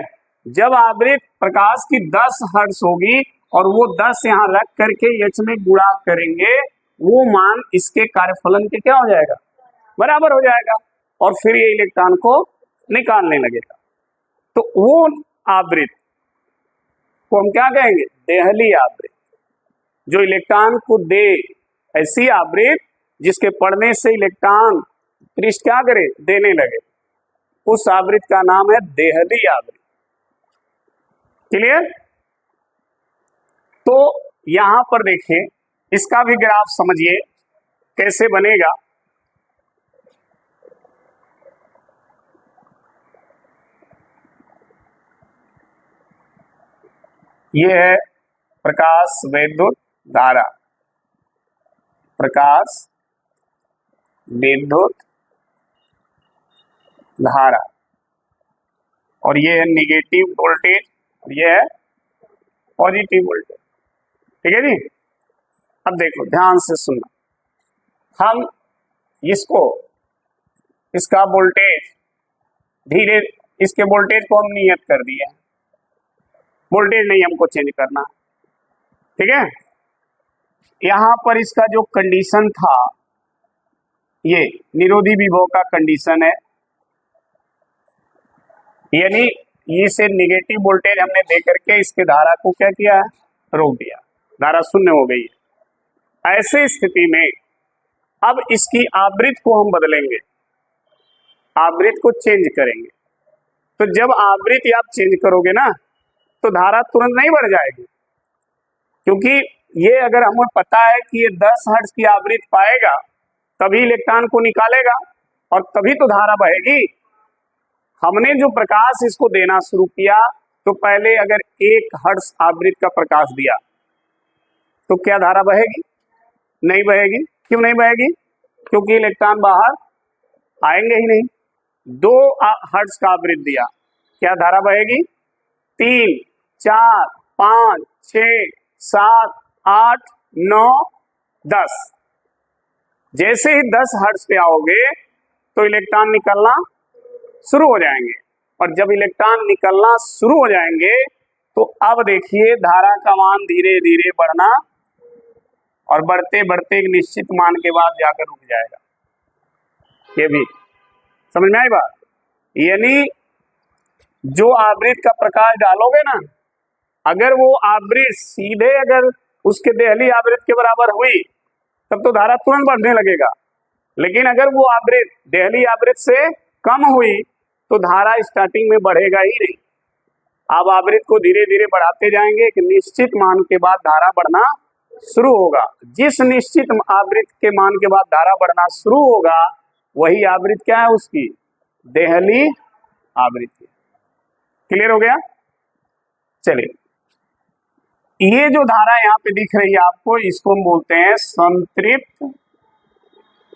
जब आवृत्ति प्रकाश की 10 हर्ट्ज होगी और वो 10 यहाँ रख करके H में गुणा करेंगे, वो मान इसके कार्यफलन के क्या हो जाएगा, बराबर हो जाएगा, और फिर ये इलेक्ट्रॉन को निकालने लगेगा। तो वो आवृत्ति को हम क्या कहेंगे, देहली आवृत्ति। जो इलेक्ट्रॉन को दे, ऐसी आवृत्ति जिसके पढ़ने से इलेक्ट्रॉन पृष्ठ क्या करे, देने लगे, उस आवृत्ति का नाम है देहली आवृत्ति। क्लियर? तो यहां पर देखिए, इसका भी ग्राफ समझिए कैसे बनेगा। ये है प्रकाश विद्युत धारा, प्रकाश विद्युत धारा, और ये है निगेटिव वोल्टेज, ये है पॉजिटिव वोल्टेज। ठीक है जी। अब देखो ध्यान से सुनना, हम इसको, इसका वोल्टेज धीरे, इसके वोल्टेज को हम नियत कर दिए, वोल्टेज नहीं हमको चेंज करना। ठीक है, यहां पर इसका जो कंडीशन था, ये निरोधी विभव का कंडीशन है, यानी इसे निगेटिव वोल्टेज हमने दे करके इसके धारा को क्या किया, रोक दिया, धारा शून्य हो गई है। ऐसे स्थिति में अब इसकी आवृत्ति को हम बदलेंगे, आवृत्ति को चेंज करेंगे। तो जब आवृत्ति आप चेंज करोगे ना, तो धारा तुरंत नहीं बढ़ जाएगी, क्योंकि ये अगर हमें पता है कि ये 10 हर्ट्ज की आवृत्ति पाएगा तभी इलेक्ट्रॉन को निकालेगा और तभी तो धारा बहेगी। हमने जो प्रकाश इसको देना शुरू किया, तो पहले अगर 1 हर्ट्ज आवृत्ति का प्रकाश दिया तो क्या धारा बहेगी? नहीं बहेगी। क्यों नहीं बहेगी? क्योंकि इलेक्ट्रॉन बाहर आएंगे ही नहीं। 2 हर्ट्ज का आवृत्ति दिया, क्या धारा बहेगी? 3, 4, 5, 6, 7, 8, 9, 10। जैसे ही 10 हर्ट्ज पे आओगे तो इलेक्ट्रॉन निकलना शुरू हो जाएंगे, और जब इलेक्ट्रॉन निकलना शुरू हो जाएंगे तो अब देखिए धारा का मान धीरे धीरे बढ़ना, और बढ़ते बढ़ते एक निश्चित मान के बाद जाकर रुक जाएगा। ये भी समझ में आई बात? यानी जो आवृत्ति का प्रकाश डालोगे ना, अगर वो आवृत्ति सीधे अगर उसके देहली आवृत्ति के बराबर हुई तब तो धारा तुरंत बढ़ने लगेगा, लेकिन अगर वो आवृत्ति देहली आवृत्ति से कम हुई तो धारा स्टार्टिंग में बढ़ेगा ही नहीं। आप आवृत्ति को धीरे धीरे बढ़ाते जाएंगे, एक निश्चित मान के बाद धारा बढ़ना शुरू होगा। जिस निश्चित आवृत्ति के मान के बाद धारा बढ़ना शुरू होगा, वही आवृत्ति क्या है उसकी? देहली आवृत्ति। क्लियर हो गया? चलिए, ये जो धारा यहाँ पे दिख रही है आपको, इसको हम बोलते हैं संतृप्त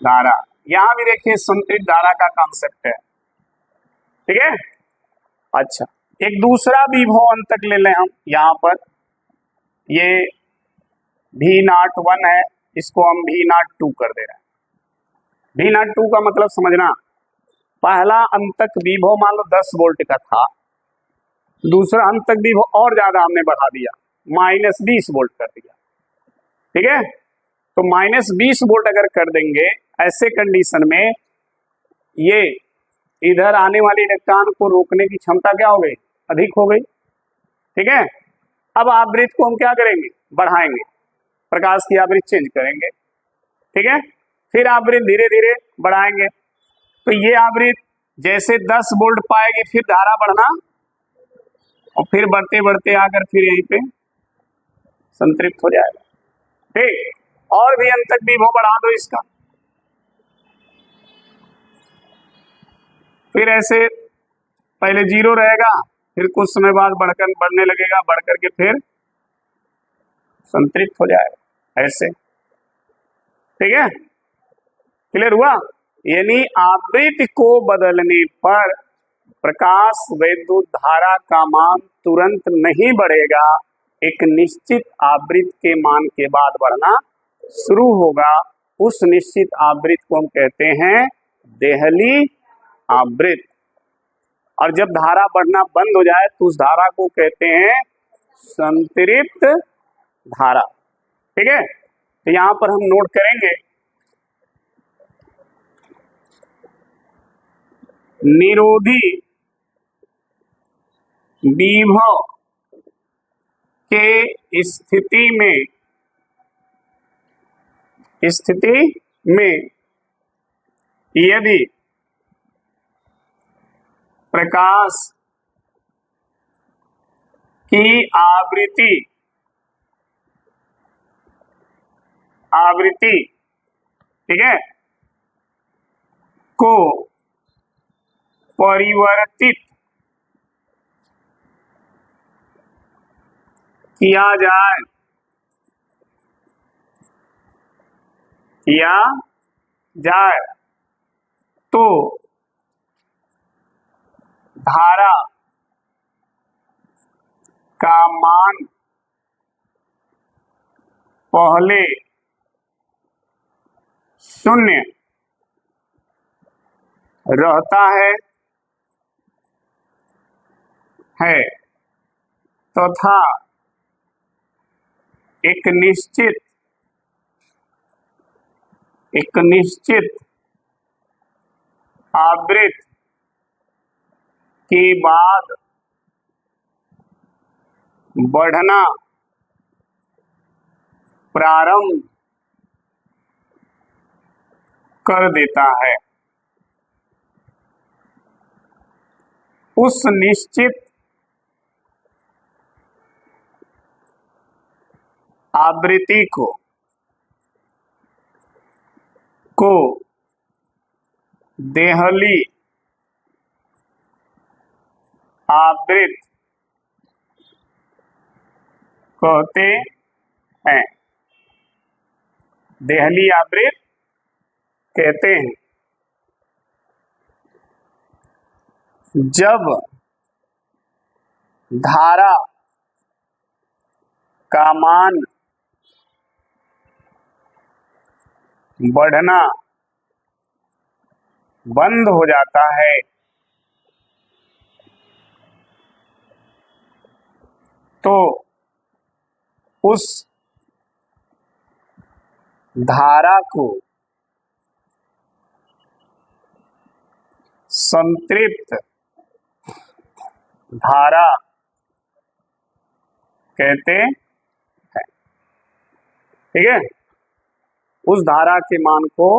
धारा। यहां भी देखिए संतृप्त धारा का कॉन्सेप्ट है। ठीक है, अच्छा, एक दूसरा विभव अंतक ले लें हम यहाँ पर, ये V01 है, इसको हम V02 कर दे रहे हैं। V02 का मतलब समझना, पहला अंतक विभव मान लो 10 वोल्ट का था, दूसरा अंतक विभव और ज्यादा हमने बढ़ा दिया, -20 वोल्ट कर दिया। ठीक है, तो -20 वोल्ट अगर कर देंगे, ऐसे कंडीशन में ये इधर आने वाले इलेक्ट्रॉन को रोकने की क्षमता क्या हो गई? अधिक हो गई। ठीक है, अब आवृत्ति को हम क्या करेंगे? बढ़ाएंगे, प्रकाश की आवृत्ति चेंज करेंगे। ठीक है, फिर आवृत्ति धीरे धीरे बढ़ाएंगे, तो ये आवृत्ति जैसे 10 वोल्ट पाएगी फिर धारा बढ़ना, और फिर बढ़ते बढ़ते आकर फिर यहीं पे संतृप्त हो जाएगा। ठीक, और भी अंतक विभव बढ़ा दो इसका, फिर ऐसे पहले 0 रहेगा, फिर कुछ समय बाद बढ़कर बढ़ने लगेगा, बढ़कर के फिर संतृप्त हो जाएगा, ऐसे। ठीक है, क्लियर हुआ? यानी आवृत्ति को बदलने पर प्रकाश विद्युत धारा का मान तुरंत नहीं बढ़ेगा, एक निश्चित आवृत्ति के मान के बाद बढ़ना शुरू होगा। उस निश्चित आवृत्ति को हम कहते हैं देहली आवृत्ति, और जब धारा बढ़ना बंद हो जाए तो उस धारा को कहते हैं संतृप्त धारा। ठीक है, तो यहां पर हम नोट करेंगे, निरोधी विभव के स्थिति में यदि प्रकाश की आवृत्ति ठीक है को परिवर्तित किया जाए तो धारा का मान पहले शून्य रहता है तथा एक निश्चित आवृत्ति के बाद बढ़ना प्रारंभ कर देता है। उस निश्चित आवृत्ति को देहली आवृत्ति कहते हैं। देहली आवृत्ति कहते हैं। जब धारा का मान बढ़ना बंद हो जाता है तो उस धारा को संतृप्त धारा कहते हैं। ठीक है, उस धारा के मान को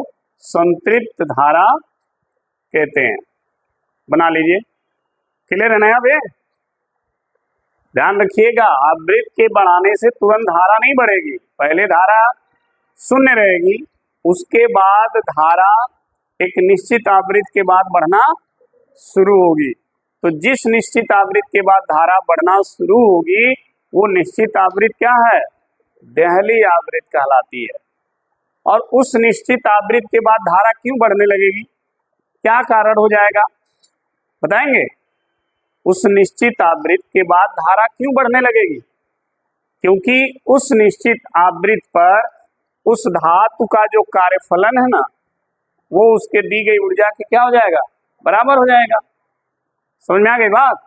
संतृप्त धारा कहते हैं। बना लीजिए, क्लियर है ना? यहाँ पे ध्यान रखिएगा, आवृत्ति के बढ़ाने से तुरंत धारा नहीं बढ़ेगी। पहले धारा शून्य रहेगी, उसके बाद धारा एक निश्चित आवृत्ति के बाद बढ़ना शुरू होगी। तो जिस निश्चित आवृत्ति के बाद धारा बढ़ना शुरू होगी वो निश्चित आवृत्ति क्या है? देहली आवृत्ति कहलाती है। और उस निश्चित आवृत्ति के बाद धारा क्यों बढ़ने लगेगी? क्या कारण हो जाएगा बताएंगे? उस निश्चित आवृत्ति के बाद धारा क्यों बढ़ने लगेगी? क्योंकि उस निश्चित आवृत्ति पर उस धातु का जो कार्यफलन है ना, वो उसके दी गई ऊर्जा के क्या हो जाएगा? बराबर हो जाएगा। समझ में आ गई बात?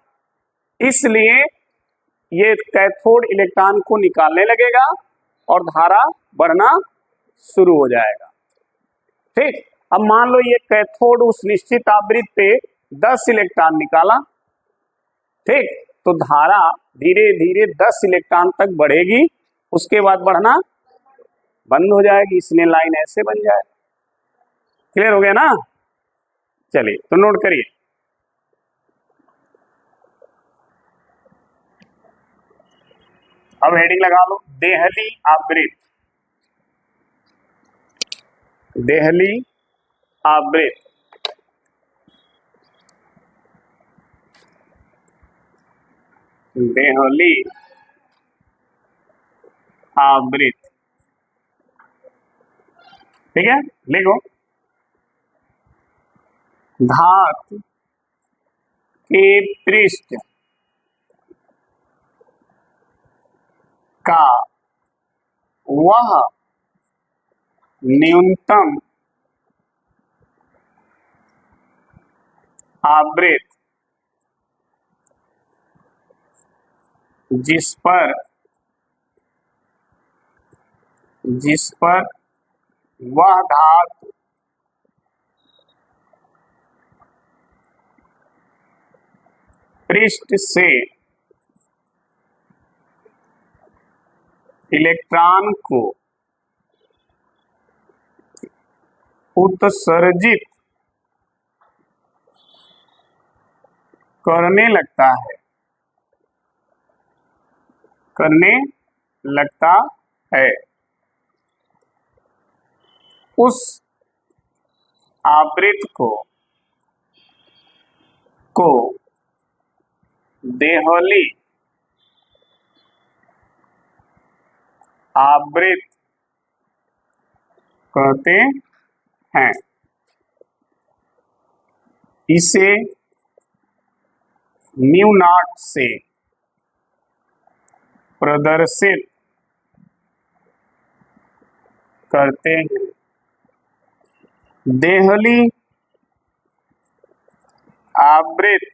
इसलिए ये कैथोड इलेक्ट्रॉन को निकालने लगेगा और धारा बढ़ना शुरू हो जाएगा। ठीक, अब मान लो ये कैथोड उस निश्चित आवृत्ति पे 10 इलेक्ट्रॉन निकाला, ठीक, तो धारा धीरे धीरे 10 इलेक्ट्रॉन तक बढ़ेगी, उसके बाद बढ़ना बंद हो जाएगी। इसलिए लाइन ऐसे बन जाए। क्लियर हो गया ना? चलिए तो नोट करिए, अब हेडिंग लगा लो, देहली आवृत्ति। देहली आवृत्ति देहली आवृत्ति। ठीक है, लिखो, धातु के पृष्ठ का वह न्यूनतम आवृत्ति जिस पर वह धातु पृष्ठ से इलेक्ट्रॉन को उत्सर्जित करने लगता है, करने लगता है। उस आवृत्त को देहली आवृत्त कहते हैं। इसे म्यू नॉट से प्रदर्शित करते हैं। देहली आवृत्त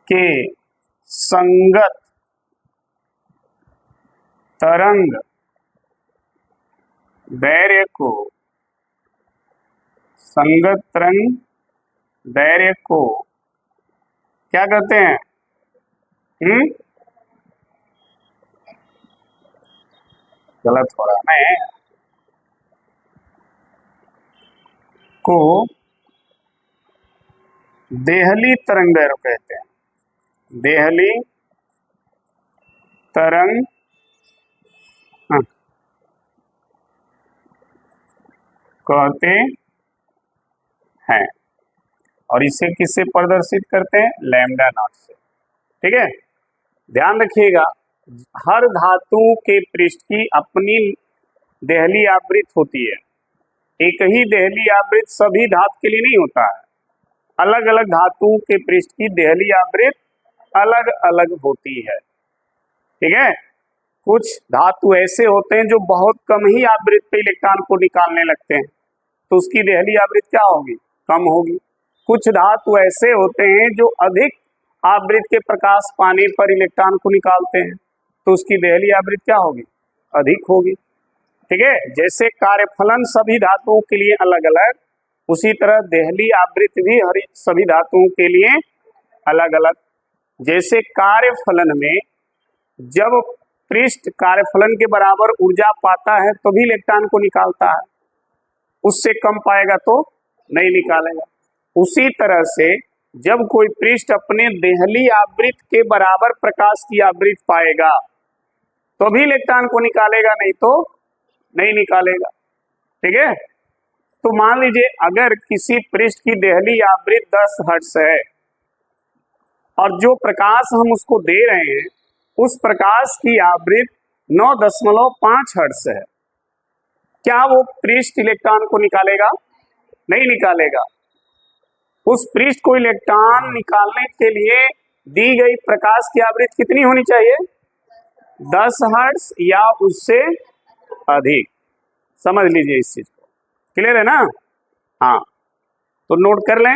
के संगत तरंग दैर्घ्य को, संगत तरंग दैर्घ्य को क्या कहते हैं? गलत हो रहा है को देहली तरंग दैर्घ्य कहते हैं। देहली तरंग कहते हैं और इसे किससे प्रदर्शित करते हैं? लैम्डा नॉट से। ठीक है, ध्यान रखिएगा, हर धातु के पृष्ठ की अपनी देहली आवृत्त होती है। एक ही देहली आवृत्त सभी धातु के लिए नहीं होता है। अलग अलग धातु के पृष्ठ की देहली आवृत्त अलग अलग होती है। ठीक है, कुछ धातु ऐसे होते हैं जो बहुत कम ही आवृत्त पे इलेक्ट्रॉन को निकालने लगते हैं, तो उसकी देहली आवृत्त क्या होगी? कम होगी। कुछ धातु ऐसे होते हैं जो अधिक आवृत्त के प्रकाश पाने पर इलेक्ट्रॉन को निकालते हैं, तो उसकी देहली आवृत्त क्या होगी? अधिक होगी। ठीक है, जैसे कार्यफलन सभी धातुओं के लिए अलग अलग, उसी तरह देहली आवृत्त भी हर सभी धातुओं के लिए अलग अलग। जैसे कार्यफलन में जब पृष्ठ कार्यफलन के बराबर ऊर्जा पाता है तो भी इलेक्ट्रॉन को निकालता है, उससे कम पाएगा तो नहीं निकालेगा। उसी तरह से जब कोई पृष्ठ अपने देहली आवृत्त के बराबर प्रकाश की आवृत्त पाएगा तो भी इलेक्ट्रॉन को निकालेगा, नहीं तो नहीं निकालेगा। ठीक है, तो मान लीजिए अगर किसी पृष्ठ की देहली आवृत्त 10 हर्ट्ज है और जो प्रकाश हम उसको दे रहे हैं उस प्रकाश की आवृत्त 9.5 हर्ट्ज है, क्या वो पृष्ठ इलेक्ट्रॉन को निकालेगा? नहीं निकालेगा। उस पृष्ठ को इलेक्ट्रॉन निकालने के लिए दी गई प्रकाश की आवृत्ति कितनी होनी चाहिए? 10 हर्ट्ज या उससे अधिक। समझ लीजिए इस चीज को, क्लियर है ना? हाँ, तो नोट कर लें।